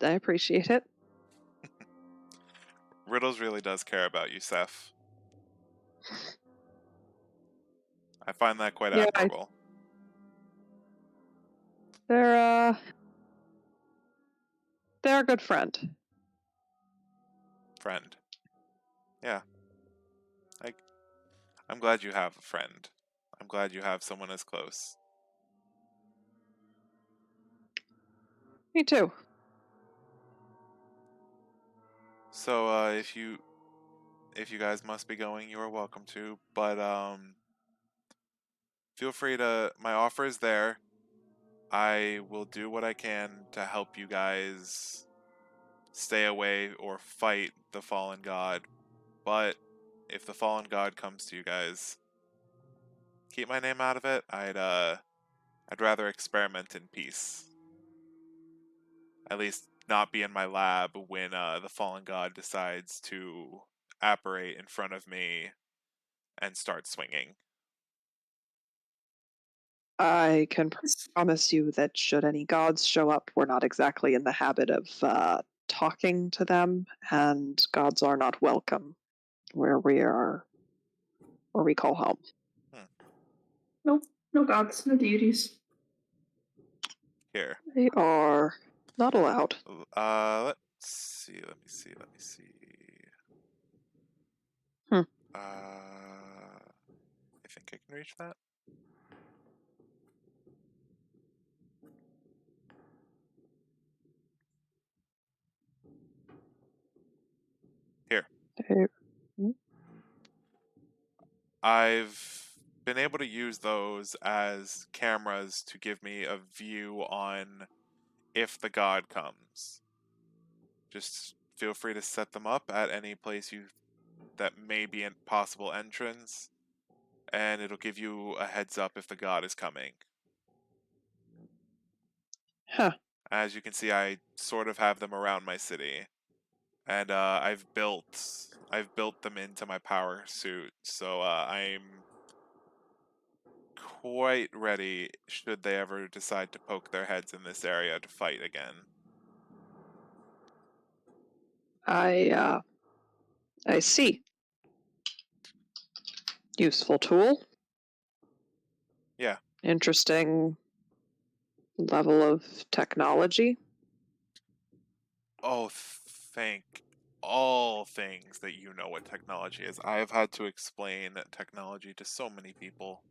I appreciate it. Riddles really does care about you, Ceph. I find that quite admirable. They're a good friend. Friend. Yeah. I'm glad you have a friend. I'm glad you have someone as close. Me too. So, if you guys must be going, you are welcome to. But feel free to. My offer is there. I will do what I can to help you guys stay away or fight the fallen god. But if the fallen god comes to you guys, keep my name out of it. I'd rather experiment in peace. At least not be in my lab when the fallen god decides to apparate in front of me and start swinging. I can promise you that should any gods show up, we're not exactly in the habit of talking to them, and gods are not welcome where we call home. Nope, no gods, no deities. Here. They are not allowed. Let's see. Let me see. I think I can reach that. Here. I've been able to use those as cameras to give me a view on if the god comes. Just feel free to set them up at any place that may be a possible entrance, and it'll give you a heads up if the god is coming. Huh. As you can see, I sort of have them around my city, and I've built them into my power suit, so I'm quite ready should they ever decide to poke their heads in this area to fight again. I see. Useful tool. Yeah. Interesting level of technology? Oh, thank all things that you know what technology is. I have had to explain technology to so many people.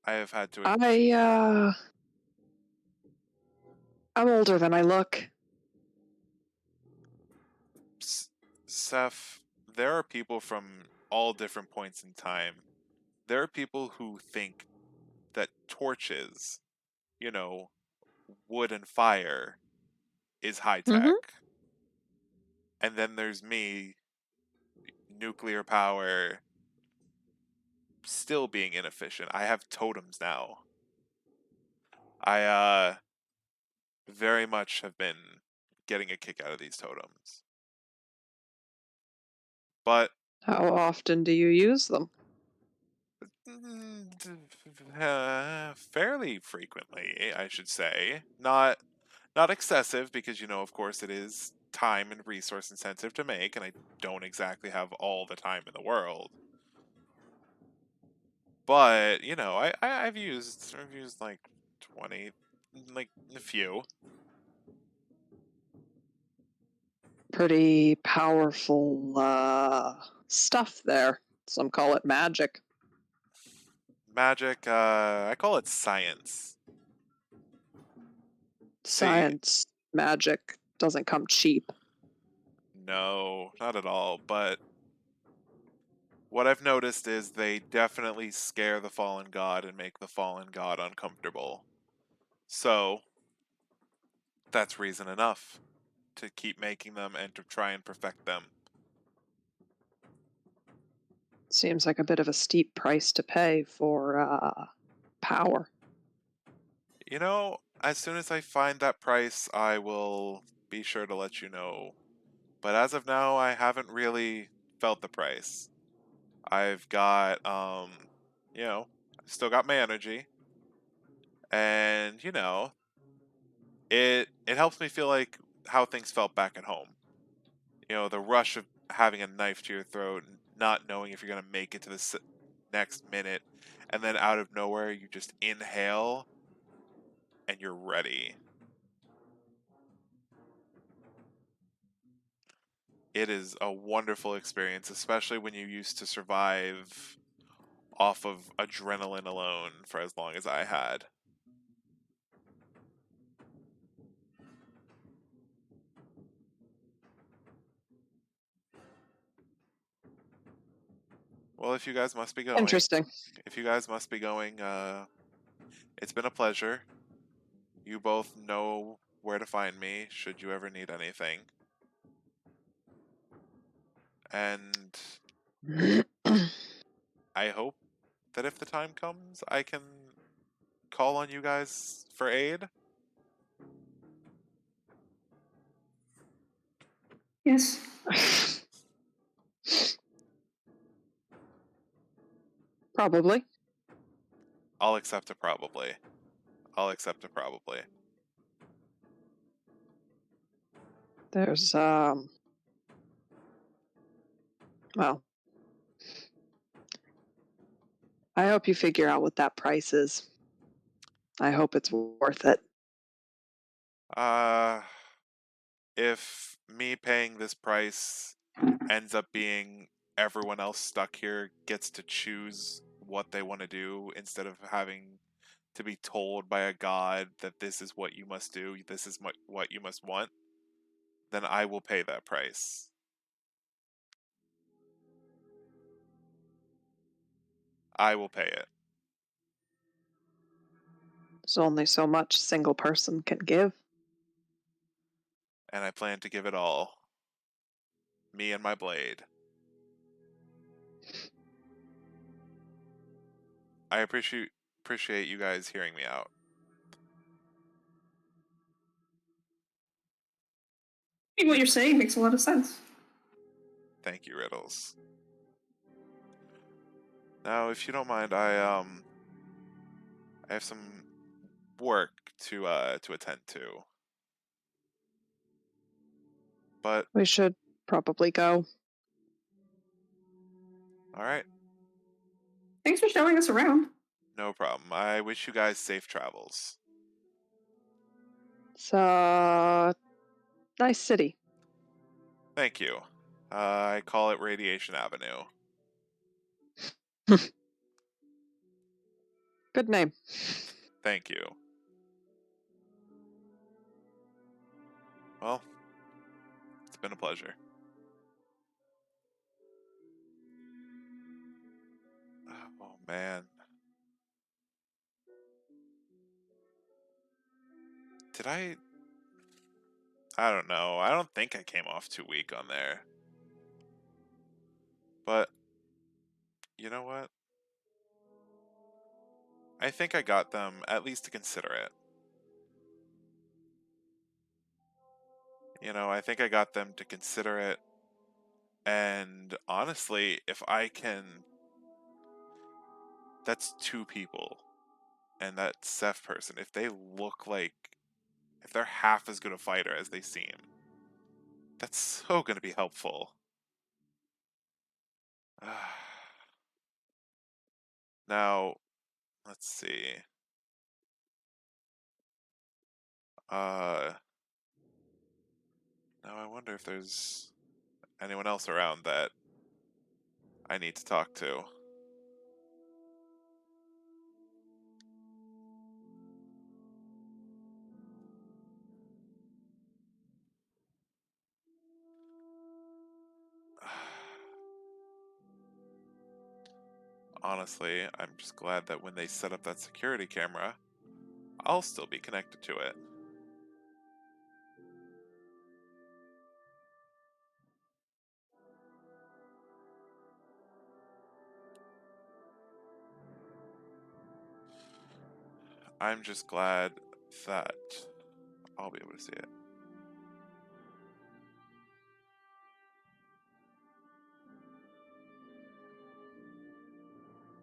I have had to. I'm older than I look. Ceph, there are people from all different points in time. There are people who think that torches, you know, wood and fire, is high tech. And then there's me, nuclear power, still being inefficient. I have totems now. I very much have been getting a kick out of these totems. But How often do you use them? Fairly frequently, I should say. Not excessive, because of course, it is time and resource intensive to make, and I don't exactly have all the time in the world. But I've used like 20, like a few. Pretty powerful stuff there. Some call it magic. Magic, I call it science. Science, magic doesn't come cheap. No, not at all. But what I've noticed is they definitely scare the fallen god and make the fallen god uncomfortable. So that's reason enough to keep making them and to try and perfect them. Seems like a bit of a steep price to pay for power. As soon as I find that price, I will be sure to let you know. But as of now, I haven't really felt the price. I've got, still got my energy. And, it helps me feel like how things felt back at home. The rush of having a knife to your throat, not knowing if you're going to make it to the next minute, and then out of nowhere, you just inhale and you're ready. It is a wonderful experience, especially when you used to survive off of adrenaline alone for as long as I had. Well, if you guys must be going. Interesting. If you guys must be going, it's been a pleasure. You both know where to find me should you ever need anything. And I hope that if the time comes, I can call on you guys for aid. Yes. Probably. I'll accept a probably. There's well, I hope you figure out what that price is. I hope it's worth it. If me paying this price ends up being everyone else stuck here gets to choose what they want to do instead of having to be told by a god that this is what you must do, this is what you must want, then I will pay that price. I will pay it. There's only so much a single person can give. And I plan to give it all. Me and my blade. I appreciate you guys hearing me out. I mean, what you're saying makes a lot of sense. Thank you, Riddles. Now, if you don't mind, I have some work to attend to. But we should probably go. All right. Thanks for showing us around. No problem. I wish you guys safe travels. It's a nice city. Thank you. I call it Radiation Avenue. Good name. Thank you. Well, it's been a pleasure. Oh, man. Did I don't know. I don't think I came off too weak on there. But, you know what? I think I got them at least to consider it. I think I got them to consider it. And honestly, if I can... That's 2 people. And that Ceph person, if they look like... If they're half as good a fighter as they seem, that's so going to be helpful. Now, let's see. Now I wonder if there's anyone else around that I need to talk to. Honestly, I'm just glad that when they set up that security camera, I'll still be connected to it. I'm just glad that I'll be able to see it.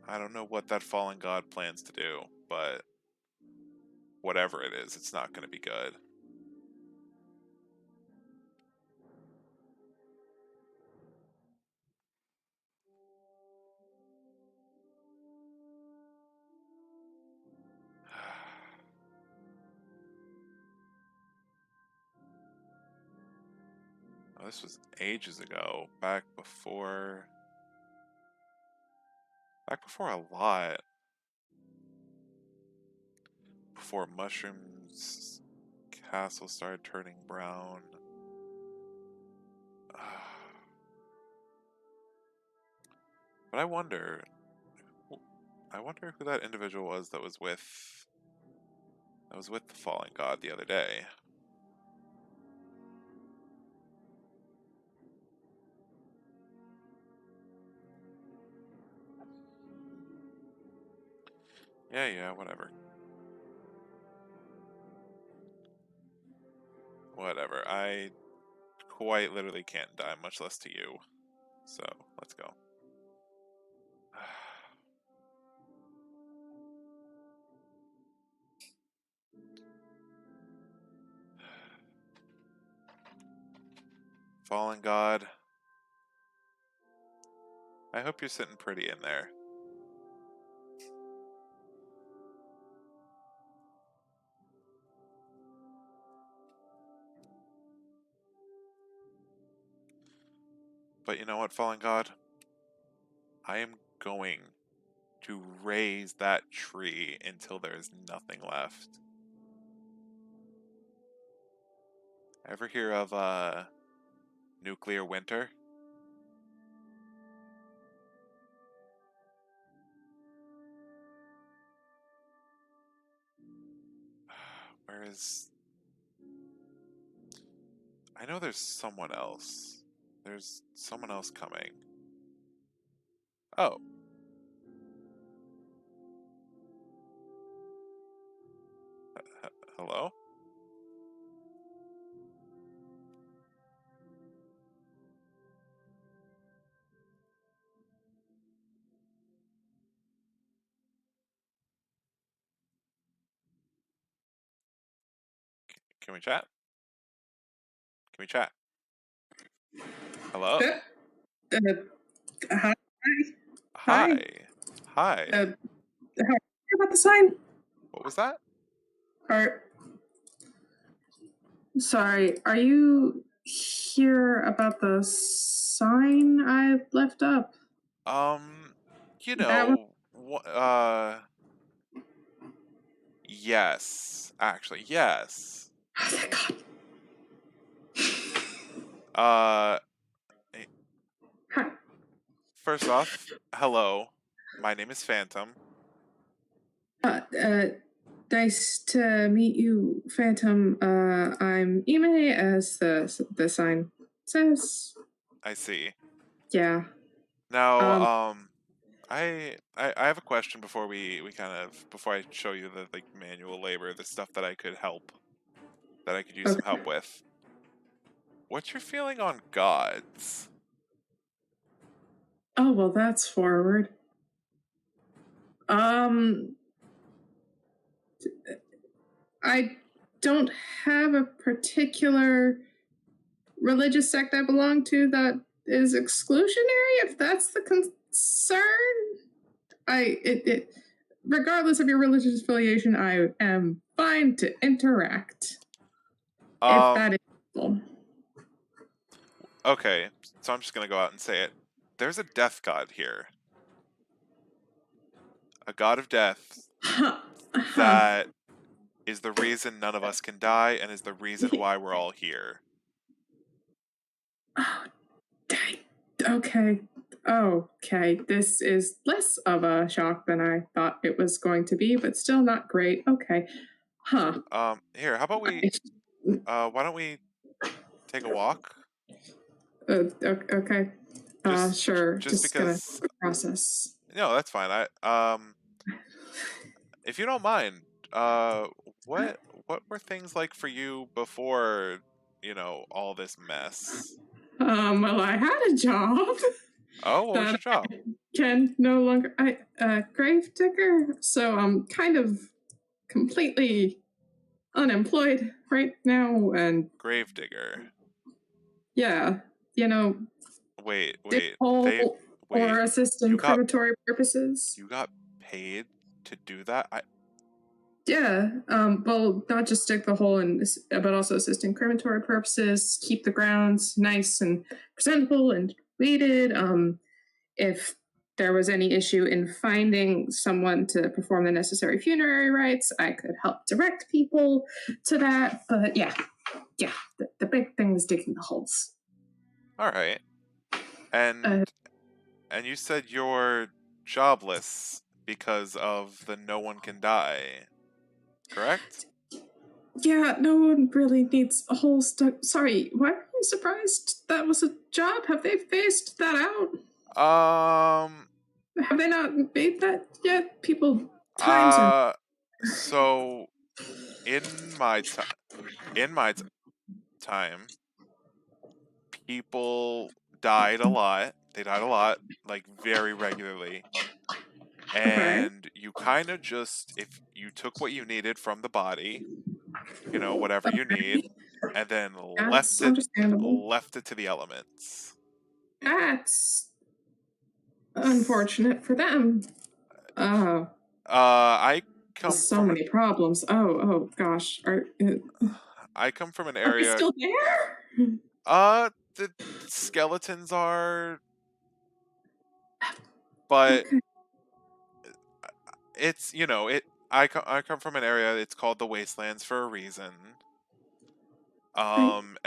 I don't know what that fallen god plans to do, but whatever it is, it's not going to be good. Oh, this was ages ago, back before a lot. Before Mushroom's castle started turning brown. But I wonder who that individual was that was with the fallen god the other day. Yeah, whatever. Whatever. I quite literally can't die, much less to you. So, let's go. Fallen god. I hope you're sitting pretty in there. But you know what, fallen god? I am going to raise that tree until there is nothing left. Ever hear of nuclear winter? Where is... I know there's someone else. There's someone else coming. Oh. Hello? Can we chat? Can we chat? Hello? Hi. Hi. Hi. Uh, about the sign? What was that? Sorry, are you here about the sign I left up? You That was. Yes. Actually, yes. Oh, thank God. Eh, Hi. first off, hello. My name is Phantom. Nice to meet you, Phantom. I'm Ime, as the sign says. I see. Yeah. Now, I have a question before before I show you the like manual labor, the stuff that I could use some help with. What's your feeling on gods? Oh, well, that's forward. I don't have a particular religious sect I belong to that is exclusionary, if that's the concern. Regardless of your religious affiliation, I am fine to interact. If that is possible. Okay, so I'm just gonna go out and say it. There's a death god here. A god of death that is the reason none of us can die and is the reason why we're all here. Oh, okay. Okay. This is less of a shock than I thought it was going to be, but still not great. Okay. Huh. Here, how about why don't we take a walk? Okay. Sure. Just because gonna process. No, that's fine. If you don't mind, what were things like for you before, all this mess? Well, I had a job. Oh, what was your job? Can no longer. Grave digger. So I'm kind of completely unemployed right now, and Grave digger. yeah, Wait. or assist in crematory purposes. You got paid to do that? Yeah. Well, not just dig the hole, but also assist in crematory purposes. Keep the grounds nice and presentable and weighted. If there was any issue in finding someone to perform the necessary funerary rites, I could help direct people to that. But yeah, the big thing was digging the holes. All right. And you said you're jobless because of the no one can die, correct? Yeah, no one really needs a whole stuck. Sorry, why are you surprised that was a job? Have they phased that out? Have they not made that yet? Times are. So in my time, people died a lot. They died a lot, like very regularly. And you kind of just, if you took what you needed from the body, whatever you need, and then left it to the elements. That's unfortunate for them. I come so many problems. Oh gosh. I come from an area. Are they still there? The skeletons are, but okay. it's I come from an area. It's called the Wastelands for a reason. And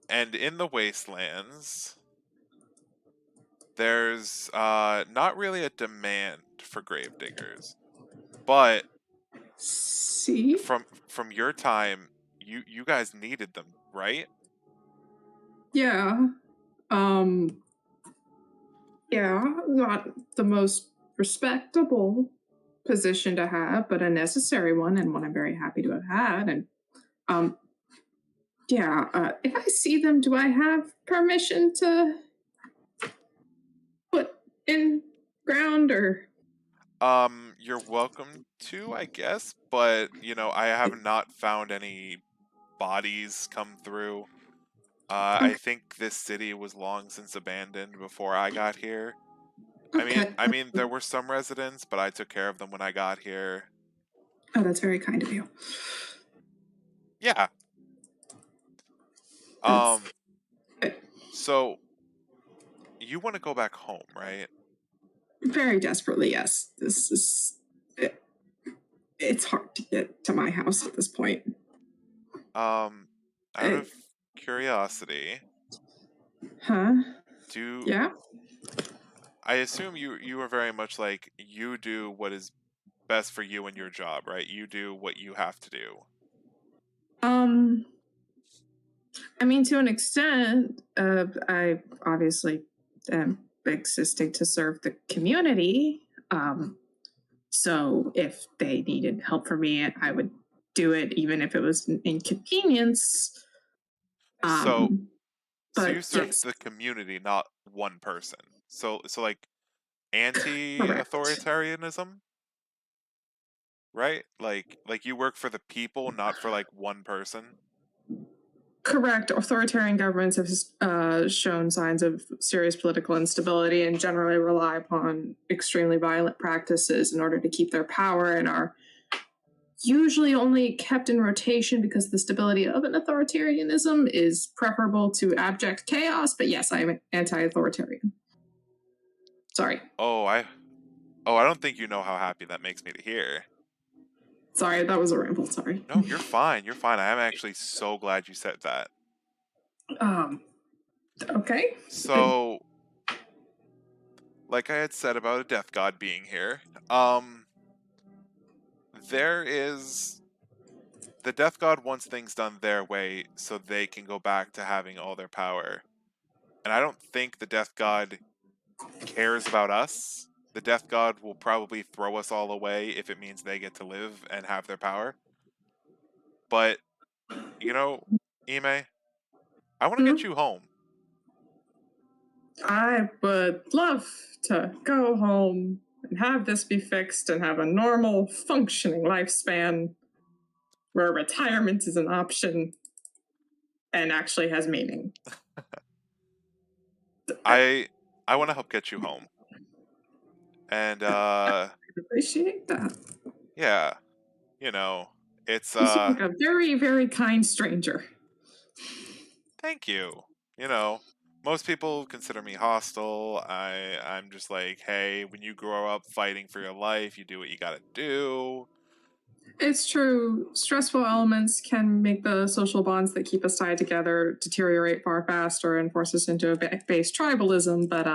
in the Wastelands, there's not really a demand for gravediggers, but from your time, you guys needed them, right? Yeah. Yeah, not the most respectable position to have, but a necessary one, and one I'm very happy to have had. And if I see them, do I have permission to put in ground or? You're welcome to, I guess, but I have not found any bodies come through. I think this city was long since abandoned before I got here. Okay. I mean, there were some residents, but I took care of them when I got here. Oh, that's very kind of you. Yeah. That's- So you want to go back home, right? Very desperately, yes. This is. It's hard to get to my house at this point. Out of curiosity, Huh? do Yeah? I assume you are very much like you do what is best for you and your job, right? You do what you have to do. I mean, to an extent, I obviously am existing to serve the community. So if they needed help from me, I would do it, even if it was an inconvenience. So But you serve yes, the community, not one person. So like correct. anti-authoritarianism, right? Like you work for the people, not for like one person. Correct. Authoritarian governments have shown signs of serious political instability and generally rely upon extremely violent practices in order to keep their power, and are usually only kept in rotation because the stability of an authoritarianism is preferable to abject chaos. But yes, I am anti-authoritarian. Sorry. I don't think you know how happy that makes me to hear. Sorry, that was a ramble. Sorry. No, you're fine. You're fine. I am actually so glad you said that. Okay. So, like I had said about a death god being here, there is the death god wants things done their way so they can go back to having all their power. And I don't think the death god cares about us. The death god will probably throw us all away if it means they get to live and have their power. But, you know, Ime, I want to get you home. I would love to go home and have this be fixed and have a normal functioning lifespan where retirement is an option and actually has meaning. I want to help get you home. And I appreciate that. yeah, you know, it's You seem like a very, very kind stranger. thank you. You know, most people consider me hostile. I'm just like, hey, when you grow up fighting for your life, you do what you gotta do. It's true. Stressful elements can make the social bonds that keep us tied together deteriorate far faster and force us into a base tribalism. But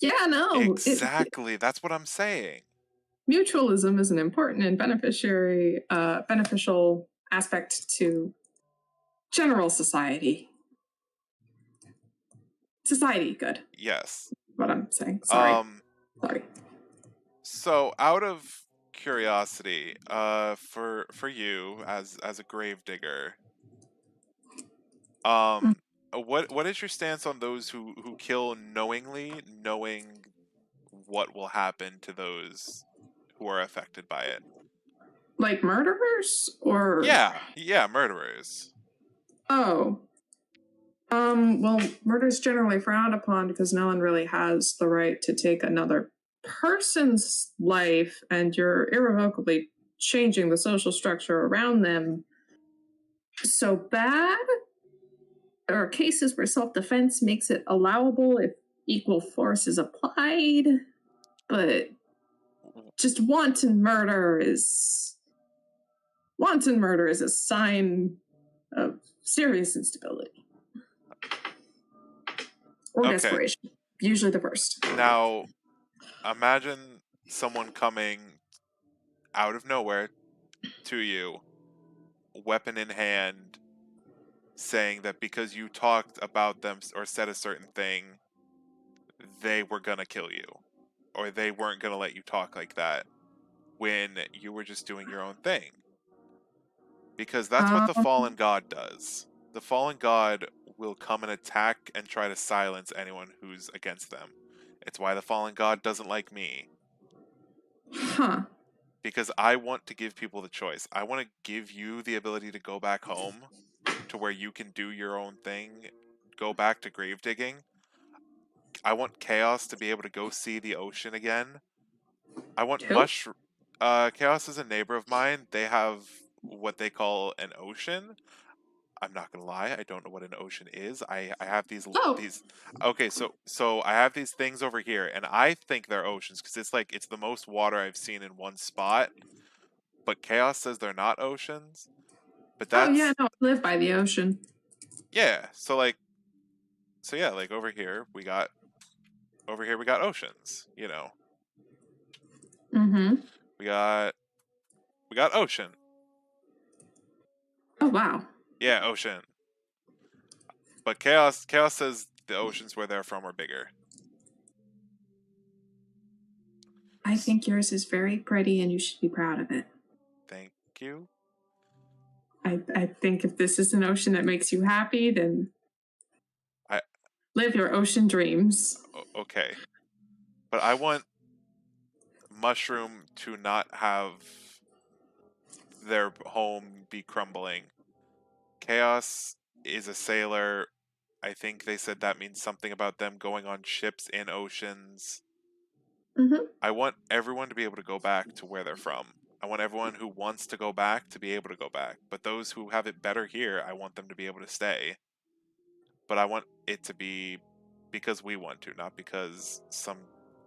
yeah, no. Exactly. That's what I'm saying. Mutualism is an important and beneficial aspect to general society. Society, good. Yes. What I'm saying. Sorry. Sorry. So, out of curiosity, for you as a gravedigger, what is your stance on those who kill knowingly, knowing what will happen to those who are affected by it? Like murderers or yeah, murderers. Oh. Well, murder's generally frowned upon because no one really has the right to take another person's life, and you're irrevocably changing the social structure around them. So bad. There are cases where self-defense makes it allowable if equal force is applied, but just wanton murder is a sign of serious instability or desperation. Usually the first. Now, imagine someone coming out of nowhere to you, weapon in hand, saying that because you talked about them or said a certain thing, they were gonna kill you, or they weren't gonna let you talk like that when you were just doing your own thing. Because that's what the fallen god does. The fallen god will come and attack and try to silence anyone who's against them. It's why the fallen god doesn't like me. Huh. Because I want to give people the choice. I want to give you the ability to go back home to where you can do your own thing, go back to grave digging. I want Chaos to be able to go see the ocean again. I want Who? Chaos is a neighbor of mine. They have what they call an ocean. I'm not gonna lie, I don't know what an ocean is. I have these Oh. these. Okay, so I have these things over here, and I think they're oceans because it's the most water I've seen in one spot. But Chaos says they're not oceans. But Oh yeah, that's no, I live by the ocean. yeah. So yeah, like over here we got oceans. You know, Mm-hmm. we got ocean. Oh wow. Yeah, ocean. But Chaos says the oceans where they're from are bigger. I think yours is very pretty and you should be proud of it. Thank you. I think if this is an ocean that makes you happy, then live your ocean dreams. Okay. But I want Mushroom to not have their home be crumbling. Chaos is a sailor. I think they said that means something about them going on ships in oceans. Mm-hmm. I want everyone to be able to go back to where they're from. I want everyone who wants to go back to be able to go back. But those who have it better here, I want them to be able to stay. But I want it to be because we want to, not because some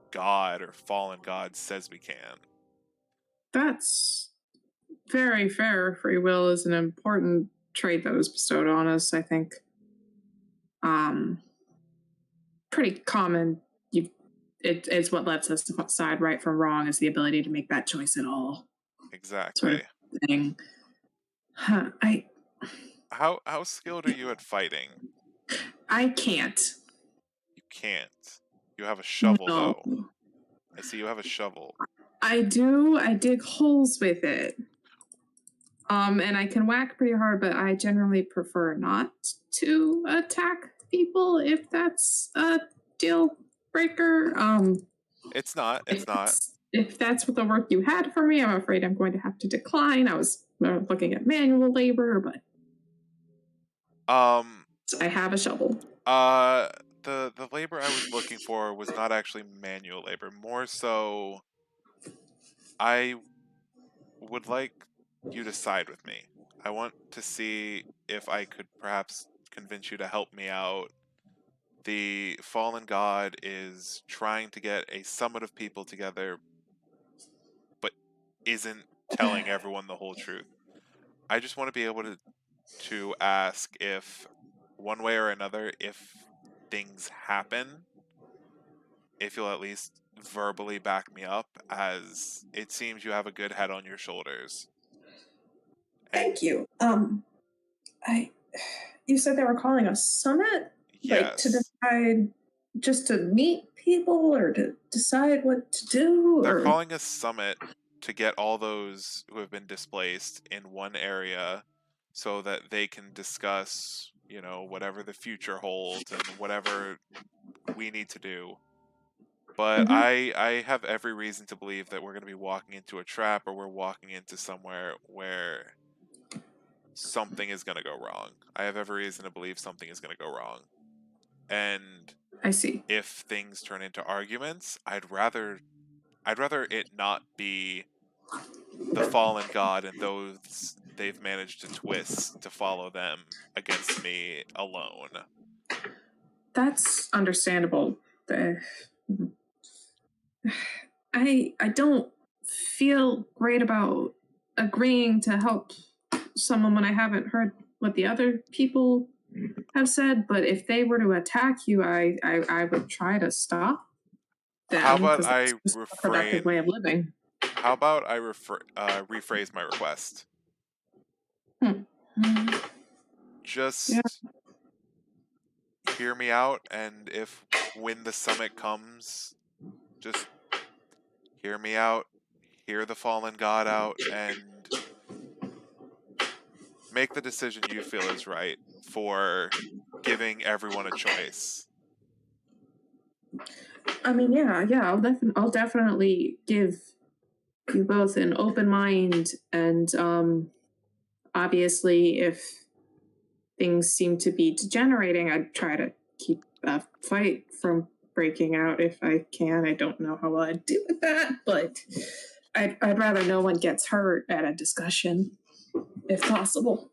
god or fallen god says we can. That's very fair. Free will is an important trait that was bestowed on us, I think. Pretty common. It's what lets us decide right from wrong is the ability to make that choice at all. Exactly. Sort of thing. Huh, How skilled are you at fighting? I can't. You can't. You have a shovel, No. though. I see you have a shovel. I do. I dig holes with it. And I can whack pretty hard, but I generally prefer not to attack people if that's a deal breaker. It's not. If that's what the work you had for me, I'm afraid I'm going to have to decline. I was looking at manual labor, but so I have a shovel. The labor I was looking for was not actually manual labor. More so, I would like you to side with me. I want to see if I could perhaps convince you to help me out. The fallen god is trying to get a summit of people together, but isn't telling everyone the whole truth. I just want to be able to ask if, one way or another, if things happen, if you'll at least verbally back me up, as it seems you have a good head on your shoulders. Thank you. You said they were calling a summit? Yes. Like to decide, just to meet people or to decide what to do? They're calling a summit to get all those who have been displaced in one area so that they can discuss, whatever the future holds and whatever we need to do. But I have every reason to believe that we're going to be walking into a trap, or we're walking into somewhere where something is going to go wrong. I have every reason to believe something is going to go wrong. And I see. If things turn into arguments, I'd rather it not be the fallen god and those they've managed to twist to follow them against me alone. That's understandable. I don't feel great about agreeing to help someone when I haven't heard what the other people have said, but if they were to attack you, I would try to stop them. How about I refrain? Productive way of living. How about I rephrase my request? Just hear me out, and when the summit comes, just hear me out, hear the fallen god out, and make the decision you feel is right for giving everyone a choice. I mean, yeah, I'll definitely give you both an open mind, and obviously, if things seem to be degenerating, I'd try to keep a fight from breaking out if I can. I don't know how well I'd do with that, but I'd rather no one gets hurt at a discussion, if possible.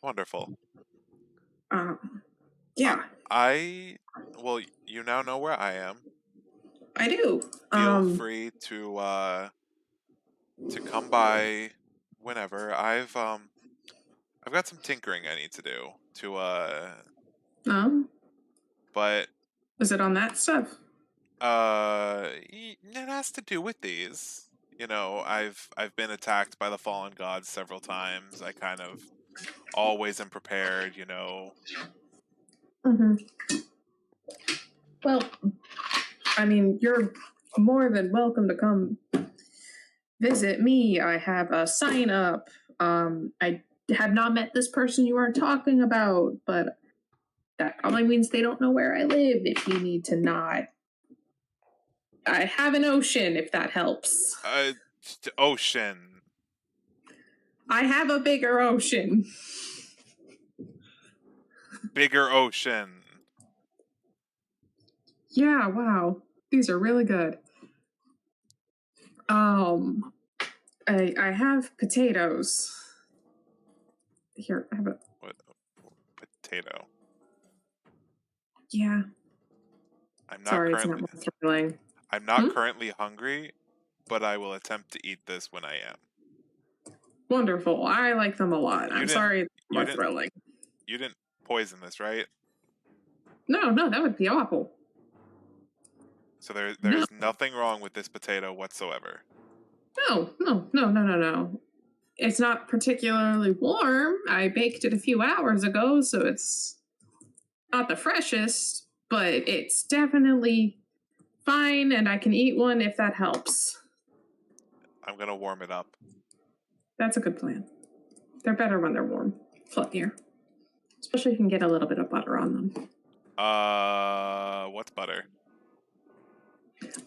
Wonderful. Yeah. Well, you now know where I am. I do. Feel free to come by whenever. I've got some tinkering I need to do but is it on that stuff? it has to do with these. You know, I've been attacked by the fallen gods several times. I kind of always am prepared, you know. Well, I mean, you're more than welcome to come visit me. I have a sign up. I have not met this person you are talking about, but that probably means they don't know where I live if you need to not. I have an ocean, if that helps. Ocean. I have a bigger ocean. Bigger ocean. Yeah, wow. These are really good. I have potatoes. Here, I have a... What? Potato. Yeah. I'm not Sorry, currently... it's not thrilling. I'm not currently hungry, but I will attempt to eat this when I am. Wonderful. I like them a lot. I'm sorry it's more thrilling. You didn't poison this, right? No, that would be awful. So there's nothing wrong with this potato whatsoever. No. It's not particularly warm. I baked it a few hours ago, so it's not the freshest, but it's definitely fine, and I can eat one if that helps. I'm gonna warm it up. That's a good plan. They're better when they're warm. Fluffier. Especially if you can get a little bit of butter on them. What's butter?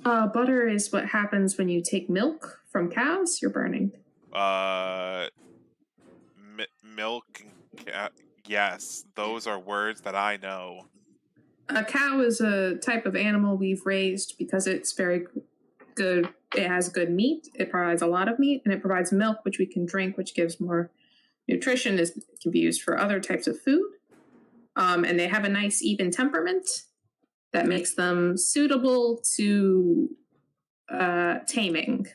Butter is what happens when you take milk from cows. You're burning. Milk. Yes, those are words that I know. A cow is a type of animal we've raised because it's very good. It has good meat. It provides a lot of meat, and it provides milk, which we can drink, which gives more nutrition. It can be used for other types of food. And they have a nice, even temperament that makes them suitable to taming.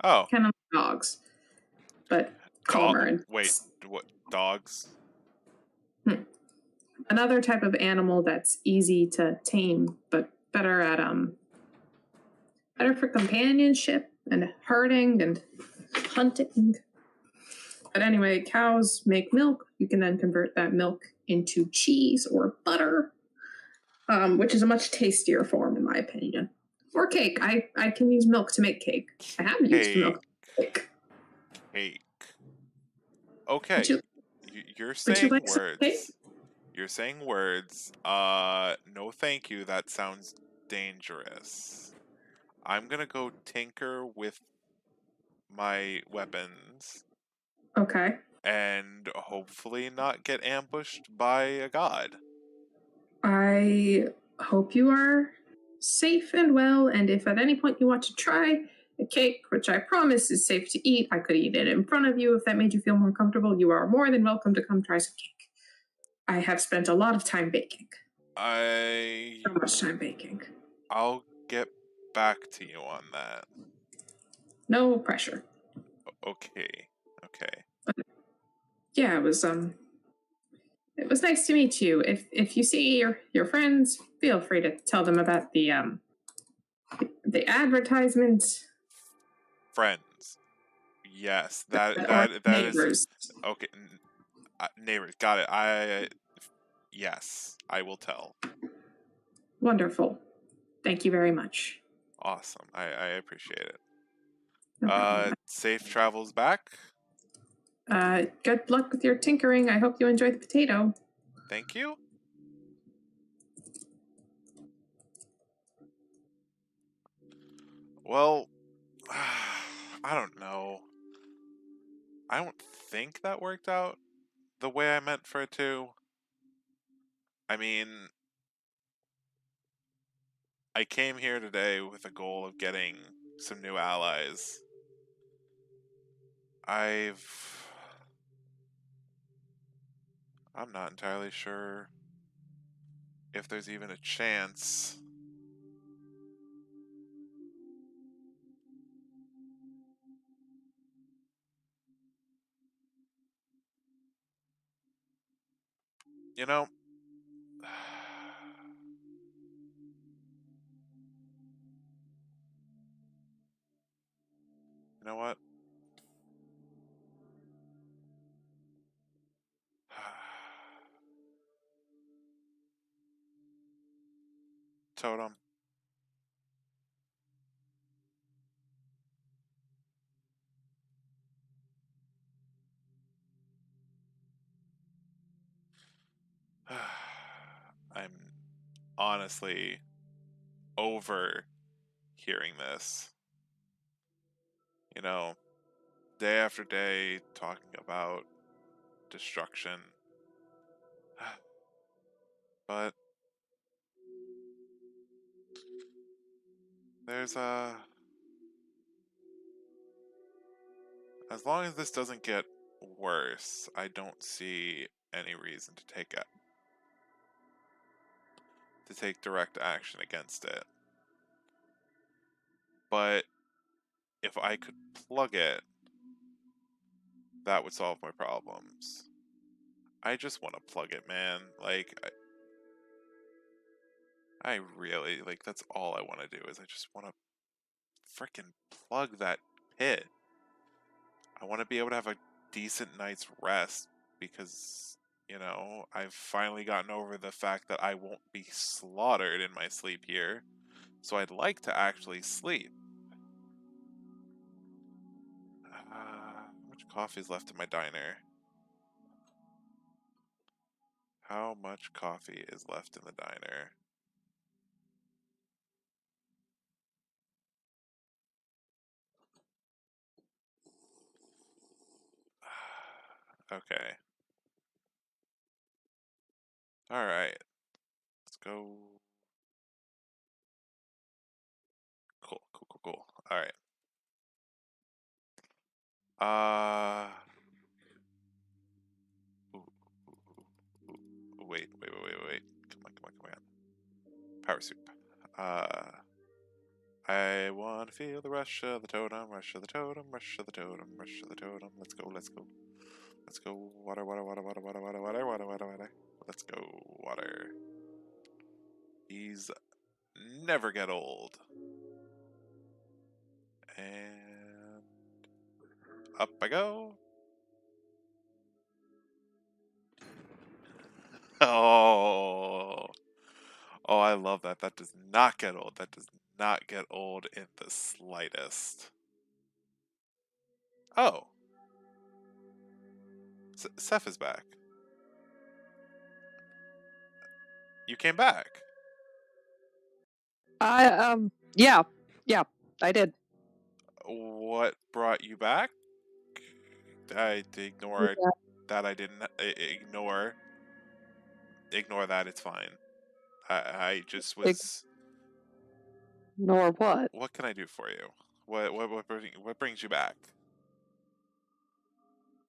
Oh. Kind of like dogs, but calmer. Wait, what? Dogs? Another type of animal that's easy to tame, but better at better for companionship and herding and hunting. But anyway, cows make milk. You can then convert that milk into cheese or butter, which is a much tastier form, in my opinion. Or cake. I can use milk to make cake. I have used milk to make cake. Cake. Okay. You're saying words. You're saying words. No thank you. That sounds dangerous. I'm gonna go tinker with my weapons. Okay. And hopefully not get ambushed by a god. I hope you are safe and well, and if at any point you want to try a cake, which I promise is safe to eat, I could eat it in front of you if that made you feel more comfortable. You are more than welcome to come try some cake. I have spent a lot of time baking. So much time baking. I'll get back to you on that. No pressure. Okay. But yeah, it was nice to meet you. If you see your friends, feel free to tell them about the advertisement. Friends. Yes, that neighbors. Is okay. Neighbors, got it. Yes, I will tell. Wonderful. Thank you very much. Awesome. I appreciate it. No problem. Safe travels back. Good luck with your tinkering. I hope you enjoy the potato. Thank you. Well, I don't know. I don't think that worked out the way I meant for it to. I mean, I came here today with a goal of getting some new allies. I'm not entirely sure if there's even a chance. You know, you know what? Totem. I'm honestly over hearing this. You know, day after day talking about destruction. But there's as long as this doesn't get worse, I don't see any reason to take direct action against it. But if I could plug it, that would solve my problems. I just want to plug it, man. Like, I really, like, that's all I want to do is I just want to freaking plug that pit. I want to be able to have a decent night's rest because, you know, I've finally gotten over the fact that I won't be slaughtered in my sleep here. So I'd like to actually sleep. How much coffee is left in my diner? How much coffee is left in the diner? Okay. Alright. Let's go. Cool, cool, cool, cool. Alright. Uh. Ooh, ooh, ooh, ooh, wait. Come on, come on, come on. Power soup. I want to feel the rush of the totem, rush of the totem, rush of the totem, rush of the totem. Let's go, let's go. Let's go. Water, water, water, water, water, water, water, water, water, water. Let's go. Water. These never get old. And up I go. Oh. Oh, I love that. That does not get old. That does not get old in the slightest. Oh. Ceph is back. You came back. Yeah, I did. What brought you back? I ignore Yeah. that. I didn't ignore. Ignore that. It's fine. I just was. Nor what? What can I do for you? What brings you back?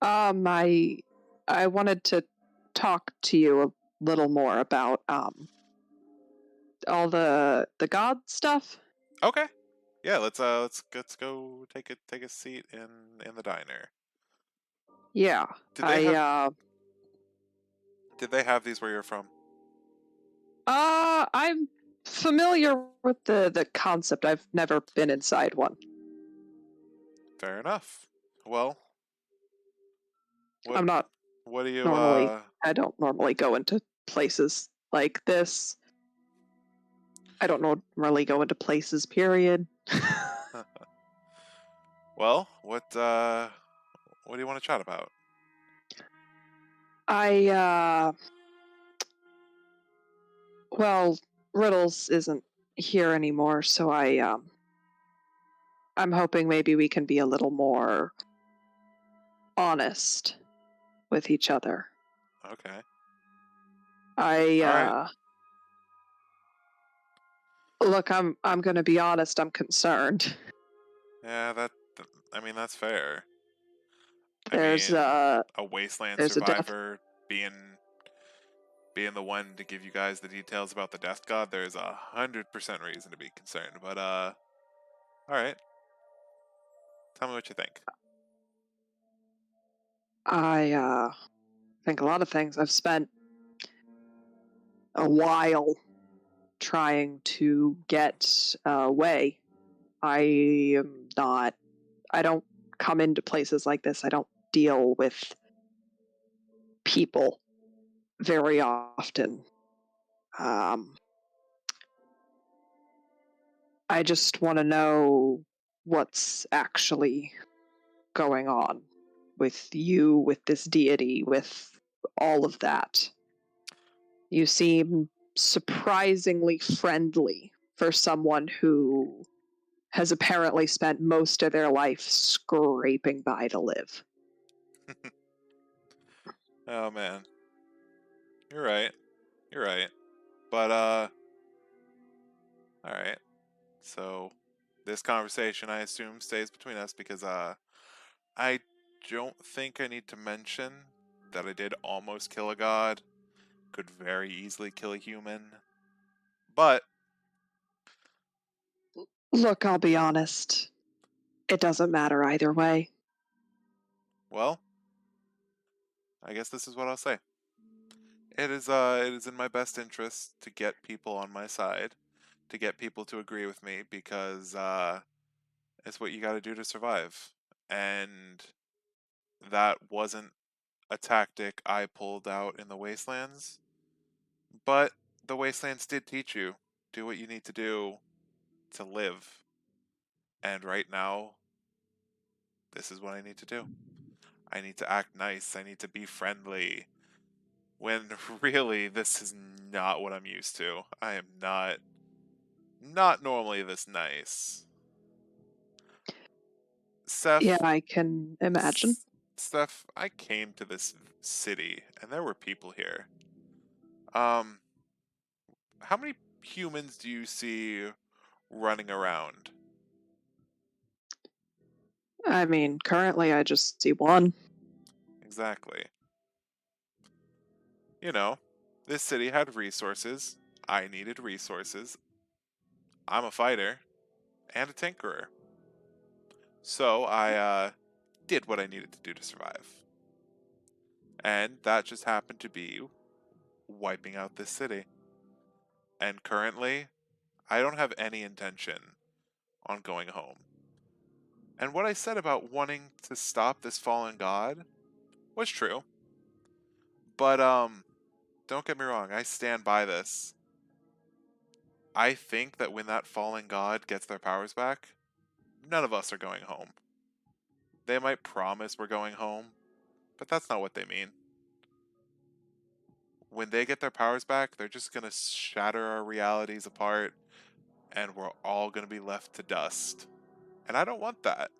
I wanted to talk to you a little more about all the god stuff. Okay. Yeah, let's go take a seat in the diner. Yeah. Did they have these where you're from? I'm familiar with the concept. I've never been inside one. Fair enough. Well, I'm not what do you normally I don't normally go into places like this. I don't normally go into places, period. Well, what do you want to chat about? Well, Riddles isn't here anymore, so I'm hoping maybe we can be a little more honest with each other. Okay. Right. Look, I'm going to be honest. I'm concerned. Yeah, I mean, that's fair. There's a wasteland there's a survivor being the one to give you guys the details about the death god. There's 100% reason to be concerned. But all right, tell me what you think. I think a lot of things. I've spent a while trying to get away. I don't come into places like this. I don't deal with people very often. I just want to know what's actually going on with you, with this deity, with all of that. You seem surprisingly friendly for someone who has apparently spent most of their life scraping by to live. Oh man, you're right. You're right. But all right. So this conversation, I assume, stays between us because I don't think I need to mention that I did almost kill a god. Could very easily kill a human. But Look, I'll be honest. It doesn't matter either way. well, I guess this is what I'll say. It is in my best interest to get people on my side, to get people to agree with me because it's what you got to do to survive. And that wasn't a tactic I pulled out in the Wastelands, but the Wastelands did teach you do what you need to do to live. And right now, this is what I need to do. I need to act nice. I need to be friendly. When really, this is not what I'm used to. I am not normally this nice. Ceph, Yeah, I can imagine. Steph, I came to this city and there were people here. How many humans do you see running around? I mean, currently I just see one. Exactly. You know, this city had resources. I needed resources. I'm a fighter and a tinkerer. So I did what I needed to do to survive. And that just happened to be wiping out this city. And currently, I don't have any intention on going home. And what I said about wanting to stop this fallen god was true. But don't get me wrong, I stand by this. I think that when that fallen god gets their powers back, none of us are going home. They might promise we're going home, but that's not what they mean. When they get their powers back, they're just gonna shatter our realities apart, and we're all gonna be left to dust. And I don't want that.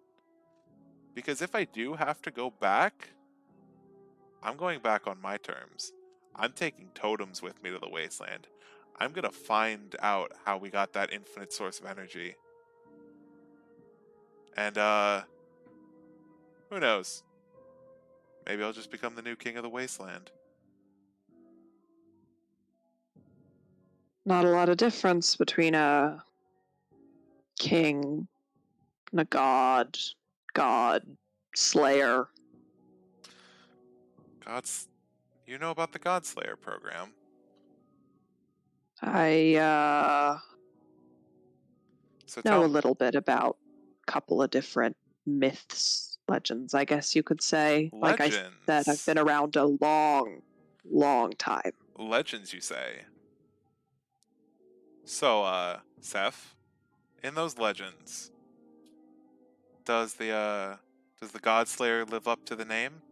Because if I do have to go back, I'm going back on my terms. I'm taking totems with me to the wasteland. I'm gonna find out how we got that infinite source of energy. And who knows? Maybe I'll just become the new king of the wasteland. Not a lot of difference between a king and a god, slayer. You know about the Godslayer program. I So know tell a me. little bit about a couple of different myths, legends, I guess you could say. Like I said, I've been around a long time. Legends, you say? So, Ceph, in those legends, does the Godslayer live up to the name?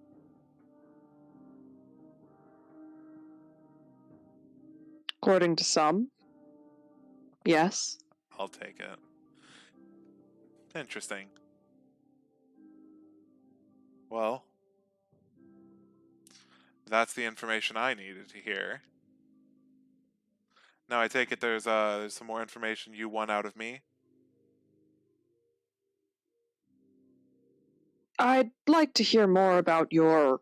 According to some, yes. I'll take it. Interesting. Well, that's the information I needed to hear. Now I take it there's some more information you want out of me. I'd like to hear more about your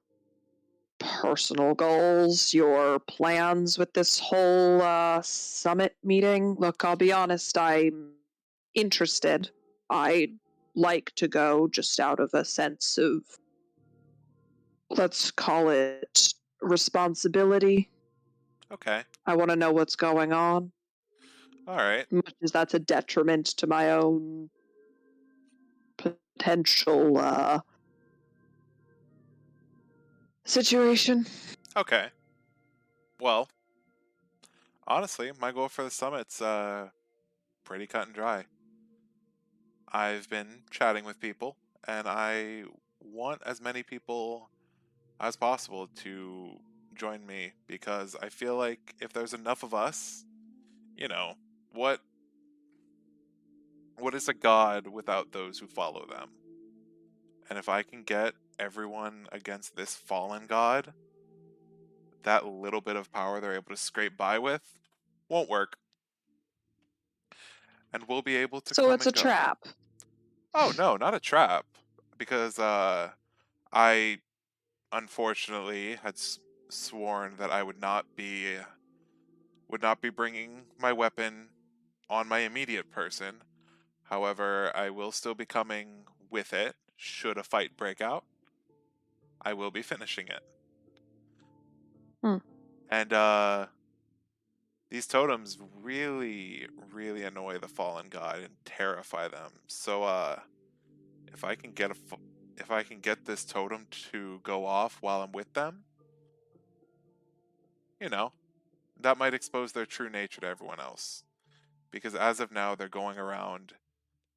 personal goals, your plans with this whole summit meeting. Look, I'll be honest, I'm interested. I'd like to go just out of a sense of, let's call it, responsibility. Okay. I want to know what's going on. All right. Much as that's a detriment to my own potential situation. Okay. Well, honestly, my goal for the summit's pretty cut and dry. I've been chatting with people, and I want as many people as possible to join me because I feel like if there's enough of us, you know, what is a god without those who follow them? And if I can get everyone against this fallen god, that little bit of power they're able to scrape by with won't work. And we'll be able to So come it's and a go. trap. Oh no, not a trap. Because I unfortunately had sworn that I would not be bringing my weapon on my immediate person. However, I will still be coming with it should a fight break out. I will be finishing it. And these totems really, really annoy the fallen god and terrify them. So if I can get this totem to go off while I'm with them, that might expose their true nature to everyone else. Because as of now, they're going around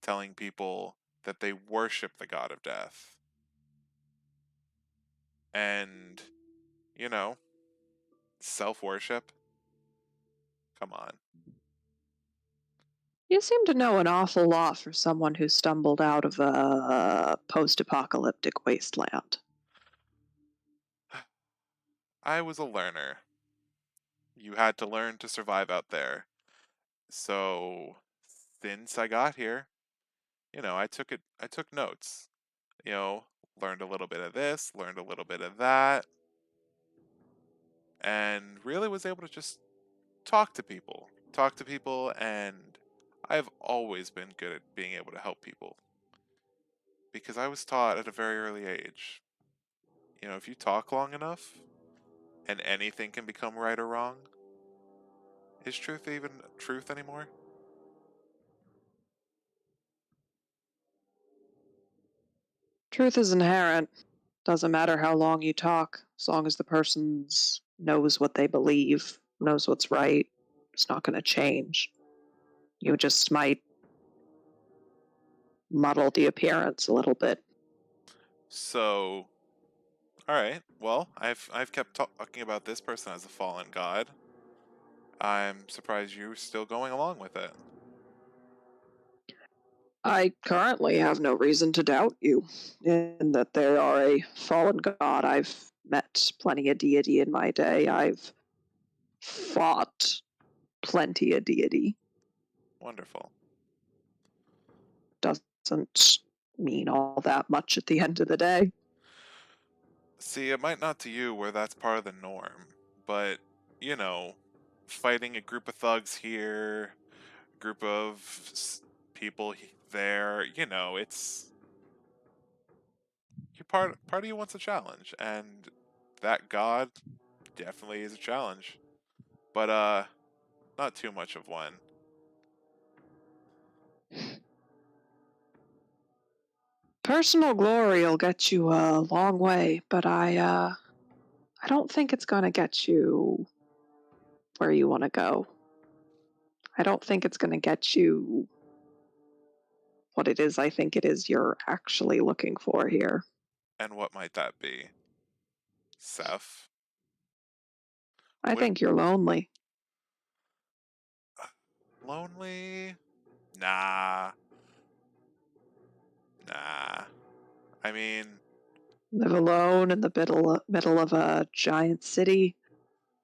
telling people that they worship the god of death. And, self-worship? Come on. You seem to know an awful lot for someone who stumbled out of a post-apocalyptic wasteland. I was a learner. You had to learn to survive out there. So, since I got here, I took notes. Learned a little bit of this, learned a little bit of that, and really was able to just talk to people. And I've always been good at being able to help people. Because I was taught at a very early age, if you talk long enough, and anything can become right or wrong, is truth even truth anymore? Truth is inherent. Doesn't matter how long you talk, as long as the person knows what they believe, knows what's right, it's not going to change. You just might muddle the appearance a little bit. So, all right. Well, I've kept talking about this person as a fallen god. I'm surprised you're still going along with it. I currently have no reason to doubt you in that they are a fallen god. I've met plenty of deity in my day. I've fought plenty of deity. Wonderful. Doesn't mean all that much at the end of the day. See, it might not to you where that's part of the norm, but, fighting a group of thugs here, a group of people there, it's... part of you wants a challenge, and that god definitely is a challenge. But, not too much of one. Personal glory will get you a long way, but I don't think it's going to get you where you want to go. I don't think it's going to get you what it is I think it is you're actually looking for here. And what might that be? Ceph? I think you're lonely. Lonely? Nah. I mean... Live alone in the middle of a giant city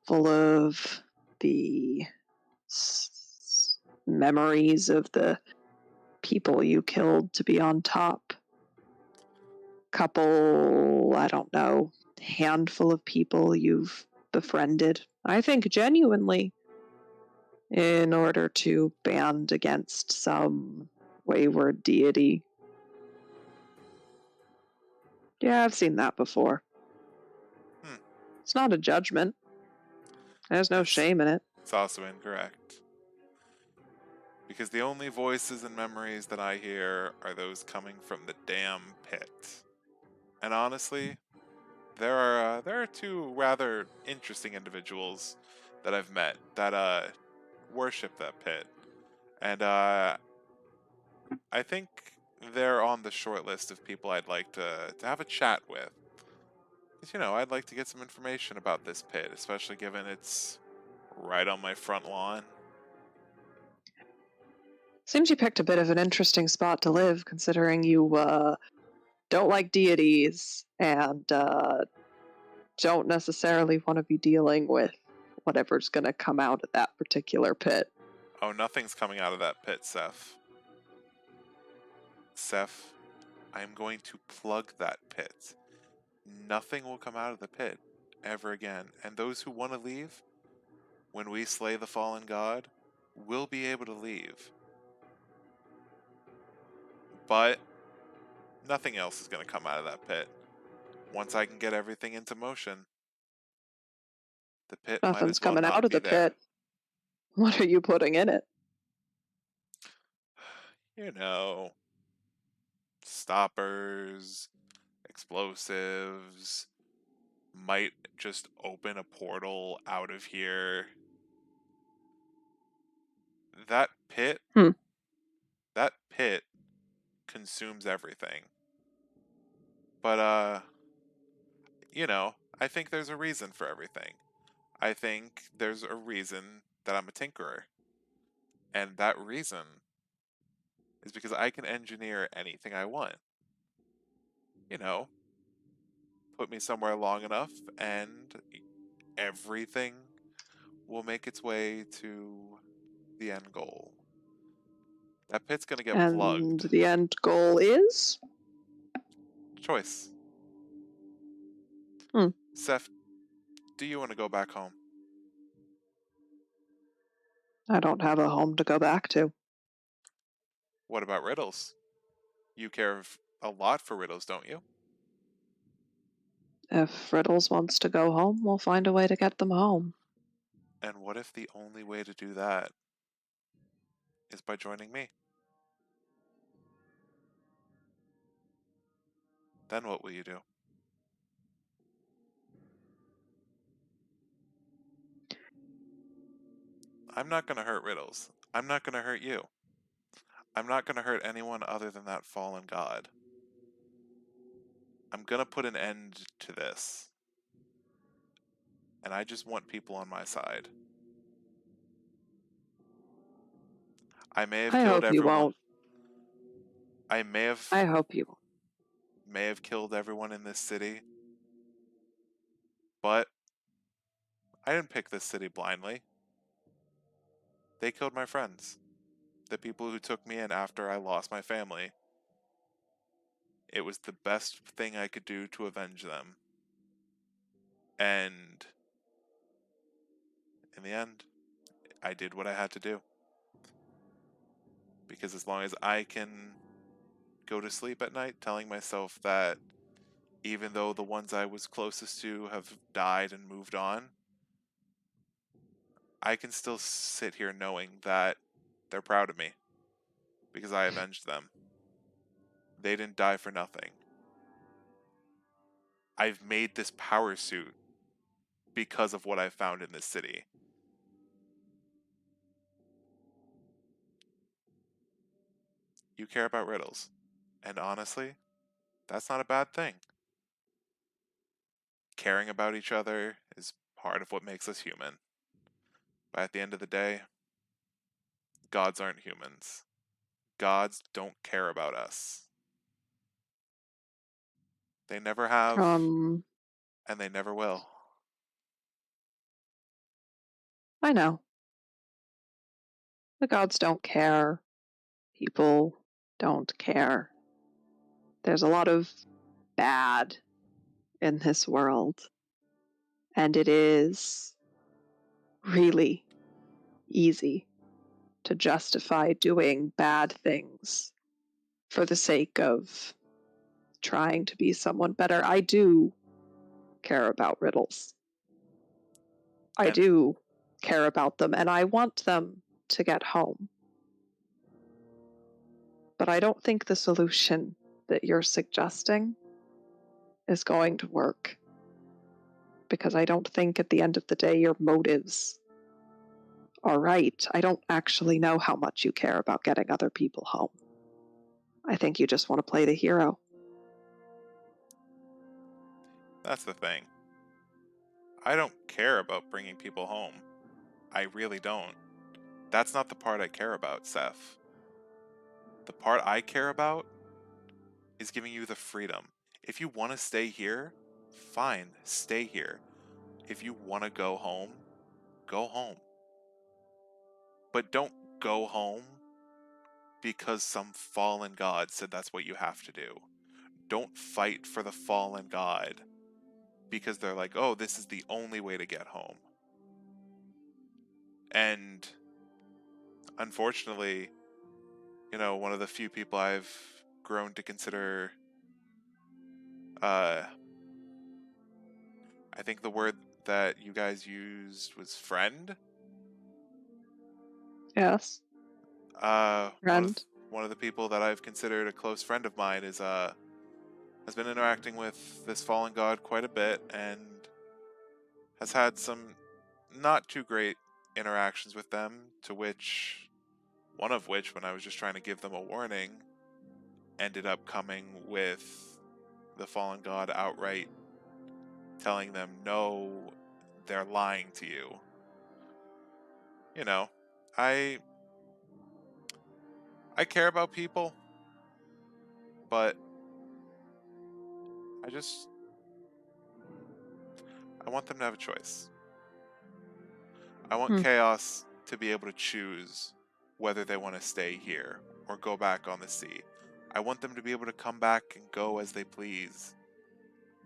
full of the memories of the people you killed to be on top. Couple, I don't know, handful of people you've befriended. I think genuinely, in order to band against some wayward deity. Yeah, I've seen that before. It's not a judgment. There's no shame in it. It's also incorrect. Because the only voices and memories that I hear are those coming from the damn pit. And honestly, there are two rather interesting individuals that I've met that worship that pit. And I think they're on the short list of people I'd like to have a chat with. Because, I'd like to get some information about this pit, especially given it's right on my front lawn. Seems you picked a bit of an interesting spot to live, considering you don't like deities and don't necessarily want to be dealing with whatever's going to come out of that particular pit. Oh, nothing's coming out of that pit, Ceph. Ceph, I'm going to plug that pit. Nothing will come out of the pit ever again. And those who want to leave, when we slay the fallen god, will be able to leave. But nothing else is going to come out of that pit. Once I can get everything into motion, the pit Nothing's might as well coming not out of be the there. pit. What are you putting in it? Stoppers, explosives, might just open a portal out of here. That pit, that pit consumes everything. But, I think there's a reason for everything. I think there's a reason that I'm a tinkerer. And that reason is because I can engineer anything I want. Put me somewhere long enough and everything will make its way to the end goal. That pit's gonna get plugged. And the end goal is? Choice. Ceph, do you want to go back home? I don't have a home to go back to. What about Riddles? You care a lot for Riddles, don't you? If Riddles wants to go home, we'll find a way to get them home. And what if the only way to do that is by joining me? Then what will you do? I'm not going to hurt Riddles. I'm not going to hurt you. I'm not going to hurt anyone other than that fallen god. I'm going to put an end to this. And I just want people on my side. I may have killed everyone. You won't. I hope you won't. May have killed everyone in this city. But I didn't pick this city blindly. They killed my friends. The people who took me in after I lost my family. It was the best thing I could do to avenge them. And in the end, I did what I had to do. Because as long as I can go to sleep at night telling myself that even though the ones I was closest to have died and moved on, I can still sit here knowing that they're proud of me because I avenged them. They didn't die for nothing. I've made this power suit because of what I found in this city. You care about Riddles. And honestly, that's not a bad thing. Caring about each other is part of what makes us human. But at the end of the day, gods aren't humans. Gods don't care about us. They never have, and they never will. I know. The gods don't care. People don't care. There's a lot of bad in this world. And it is really easy to justify doing bad things for the sake of trying to be someone better. I do care about riddles. I do care about them, and I want them to get home. But I don't think the solution that you're suggesting is going to work. Because I don't think at the end of the day your motives are right. I don't actually know how much you care about getting other people home. I think you just want to play the hero. That's the thing. I don't care about bringing people home. I really don't. That's not the part I care about, Ceph. The part I care about is giving you the freedom. If you want to stay here, fine, stay here. If you want to go home, go home. But don't go home because some fallen god said that's what you have to do. Don't fight for the fallen god because they're like, oh, this is the only way to get home. And unfortunately, one of the few people I've grown to consider, I think the word that you guys used was friend. Yes. Friend. One of the people that I've considered a close friend of mine has been interacting with this fallen god quite a bit and has had some not too great interactions with them, one of which, when I was just trying to give them a warning, ended up coming with the fallen god outright telling them, no, they're lying to you. I care about people, but I want them to have a choice. I want Chaos to be able to choose whether they want to stay here or go back on the sea. I want them to be able to come back and go as they please.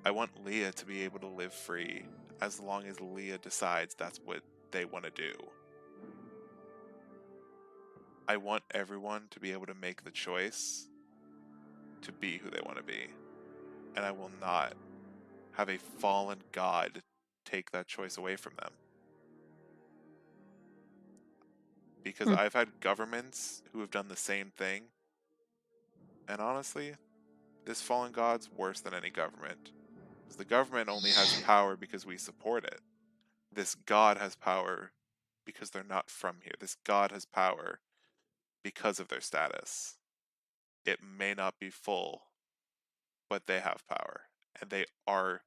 I want Leah to be able to live free as long as Leah decides that's what they want to do. I want everyone to be able to make the choice to be who they want to be. And I will not have a fallen god take that choice away from them. Because I've had governments who have done the same thing. And honestly, this fallen god's worse than any government. Because the government only has power because we support it. This god has power because they're not from here. This god has power because of their status. It may not be full, but they have power. And they are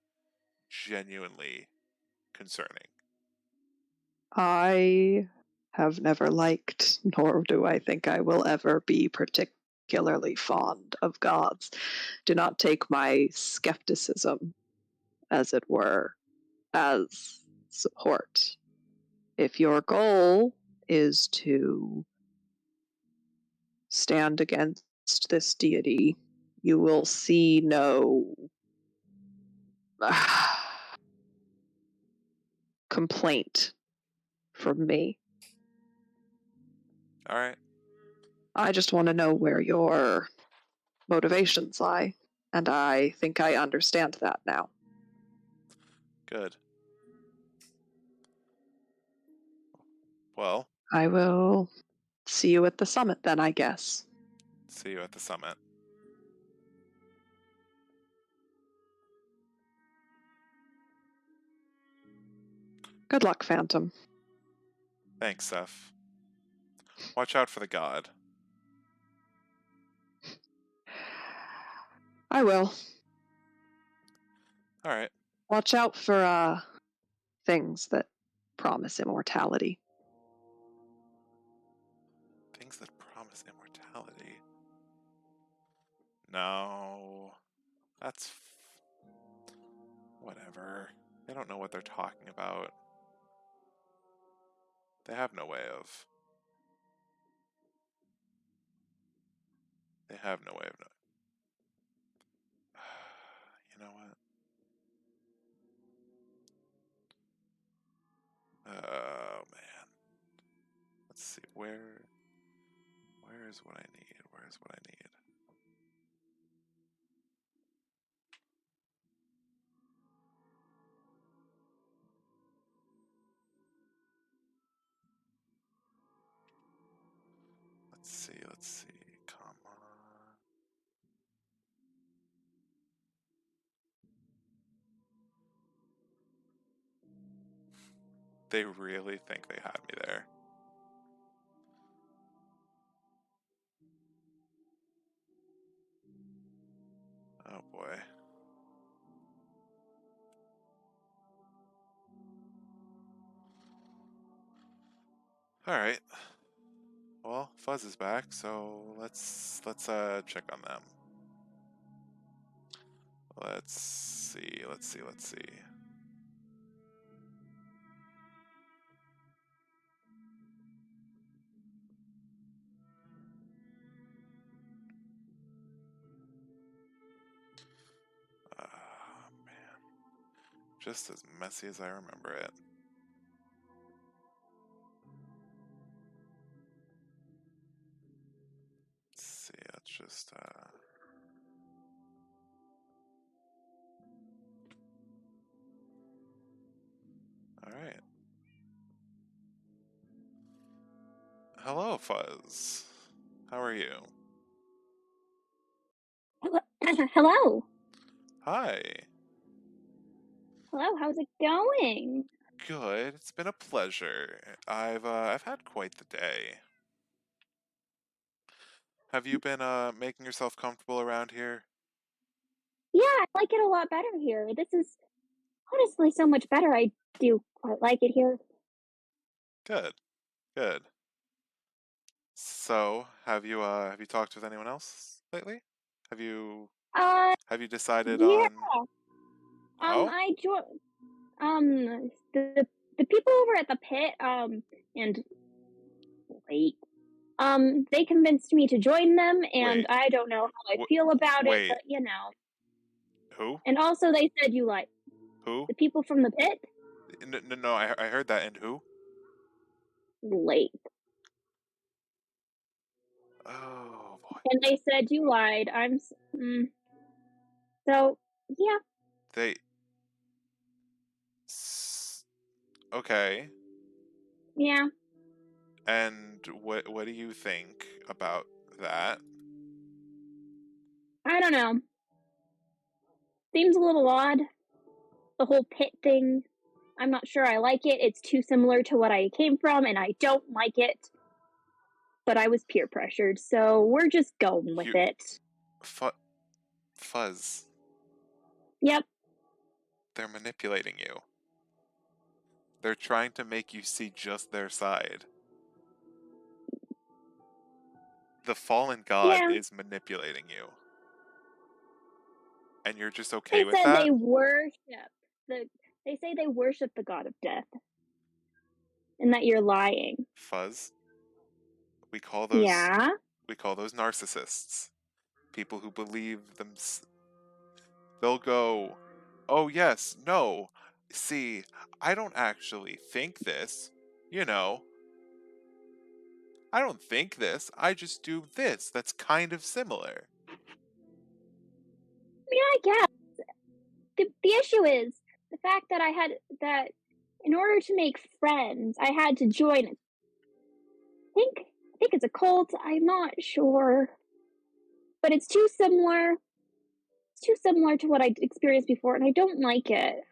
genuinely concerning. I have never liked, nor do I think I will ever be particularly fond of gods. Do not take my skepticism, as it were, as support. If your goal is to stand against this deity, you will see no complaint from me. All right. I just want to know where your motivations lie, and I think I understand that now. Good. Well, I will see you at the summit then, I guess. see you at the summit. Good luck, Phantom. Thanks, Ceph. Watch out for the god. I will. All right. Watch out for things that promise immortality. Things that promise immortality. No. That's whatever. They don't know what they're talking about. They have no way of. They have no way of knowing. You know what? Oh man. Let's see. Where is what I need? Where is what I need? Let's see. Let's see. Come on. They really think they had me there. Oh boy. Alright. Well, Fuzz is back, so let's check on them. Let's see. Man. Just as messy as I remember it. Let's see, let's just Alright. Hello, Fuzz. How are you? Hello. Hi. Hello, how's it going? Good. It's been a pleasure. I've had quite the day. Have you been making yourself comfortable around here? Yeah, I like it a lot better here. This is honestly so much better. I do quite like it here. Good. Good. So, have you talked with anyone else lately? Have you Uh, decided yeah. on Oh? I joined. The people over at the pit. And wait. They convinced me to join them, and Wait. I don't know how I feel about it, Wait. but you know. Who? And also, they said you like Who? the people from the pit. No, I heard that. And who? Late. Oh boy. And they said you lied. So yeah. They Okay. Yeah. And what do you think about that? I don't know. Seems a little odd. The whole pit thing. I'm not sure I like it. It's too similar to what I came from, and I don't like it. But I was peer pressured, so we're just going with it. Fuzz. Yep. They're manipulating you. They're trying to make you see just their side. The fallen god is manipulating you. And you're just okay with that? They say they worship the god of death. And that you're lying. Fuzz. We call those Yeah? We call those narcissists. People who believe them. They'll go, "Oh yes, no. See, I don't actually think this. You know, I don't think this. I just do this. That's kind of similar." I mean, I guess. The issue is the fact that in order to make friends, I had to join. I think it's a cult. I'm not sure, but it's too similar. It's too similar to what I experienced before, and I don't like it.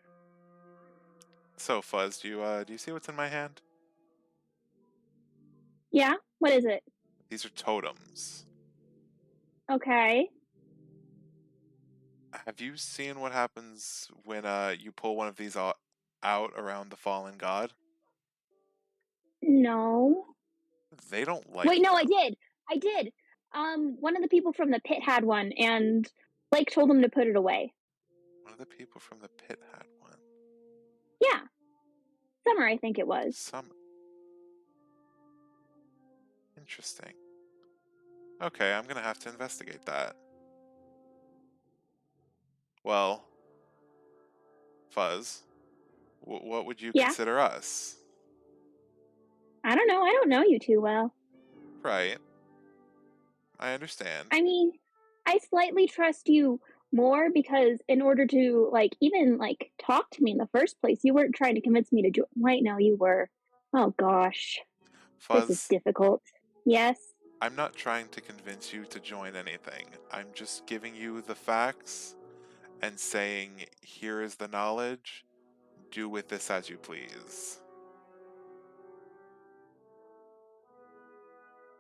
So, Fuzz, do you see what's in my hand? Yeah? What is it? These are totems. Okay. Have you seen what happens when you pull one of these out around the fallen god? No. They don't like Wait, no, them. I did. One of the people from the pit had one, and Blake told him to put it away. One of the people from the pit had one. Yeah. Summer, I think it was. Summer. Interesting. Okay, I'm gonna have to investigate that. Well, Fuzz, what would you Yeah. consider us? I don't know. I don't know you too well. Right. I understand. I mean, I slightly trust you more because in order to even talk to me in the first place, you weren't trying to convince me to join. Right now, you were. Oh gosh, this is Fuzz, difficult. Yes. I'm not trying to convince you to join anything. I'm just giving you the facts and saying, here is the knowledge. Do with this as you please.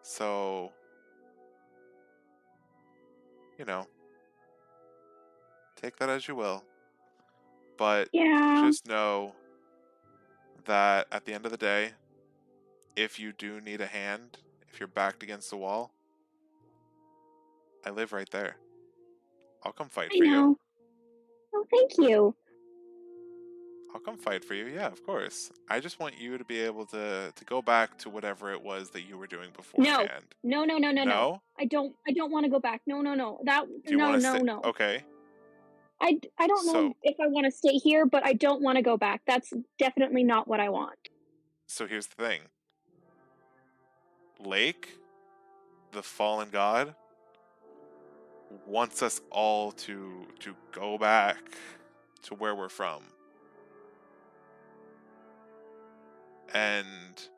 So, you know, take that as you will. But Yeah. just know that at the end of the day, if you do need a hand, if you're backed against the wall, I live right there. I'll come fight I for you. know. Oh, thank you. I'll come fight for you. Yeah, of course. I just want you to be able to go back to whatever it was that you were doing No. beforehand. No. No. No. No. No. No? I don't. I don't want to go back. No. No. No. That. Do you No. want to No. stay? No. Okay. I don't know So, if I want to stay here, but I don't want to go back. That's definitely not what I want. so here's the thing. Lake, the fallen god, wants us all to go back to where we're from. And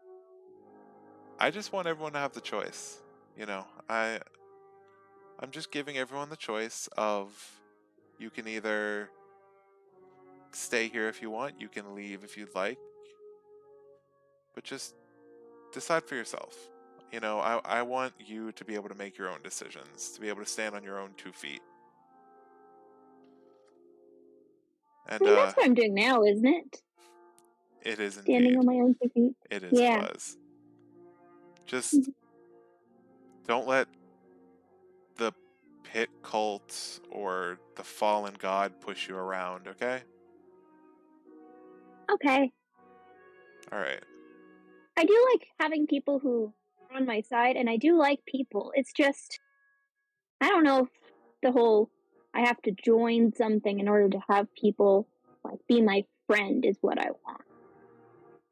I just want everyone to have the choice. You know, I'm just giving everyone the choice of you can either stay here if you want, you can leave if you'd like, but just decide for yourself. You know, I want you to be able to make your own decisions, to be able to stand on your own 2 feet. I And mean, that's what I'm doing now, isn't it? it is Standing indeed. on my own 2 feet. It is Yeah. Fuzz. Just don't let the pit cult or the fallen god push you around, okay? Okay. Alright. I do like having people who are on my side, and I do like people. It's just, I don't know if the whole I have to join something in order to have people be my friend is what I want.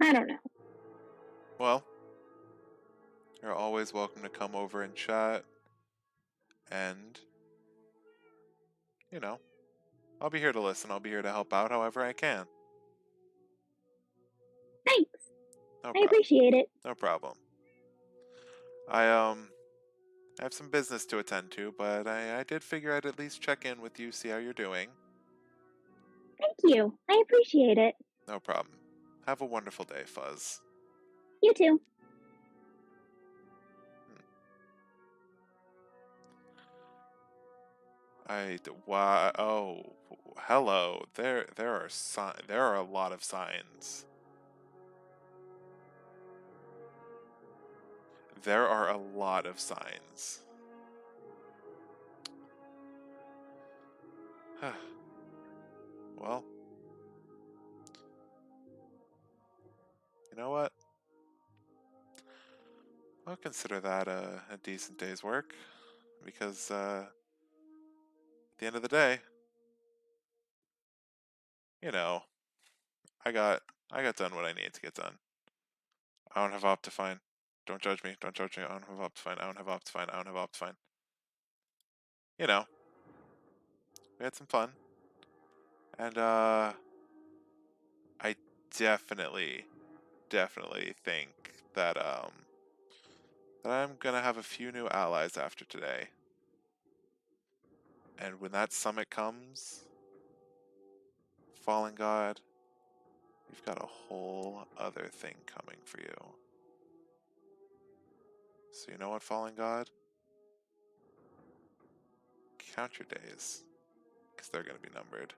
I don't know. Well, you're always welcome to come over and chat. And, you know, I'll be here to listen. I'll be here to help out however I can. Thanks. No I problem. appreciate it. No problem. I have some business to attend to, but I did figure I'd at least check in with you, see how you're doing. Thank you. I appreciate it. No problem. Have a wonderful day, Fuzz. You too. Wow. Oh, hello. There are a lot of signs. There are a lot of signs. Well, you know what? I'll consider that a decent day's work, because at the end of the day, you know, I got done what I needed to get done. I don't have Optifine. Don't judge me. Don't judge me. I don't have Optifine. I don't have Optifine. I don't have Optifine. You know, we had some fun, and I definitely think that that I'm gonna have a few new allies after today. And when that summit comes, Fallen God, you've got a whole other thing coming for you. So you know what, Fallen God? Count your days, because they're gonna be numbered.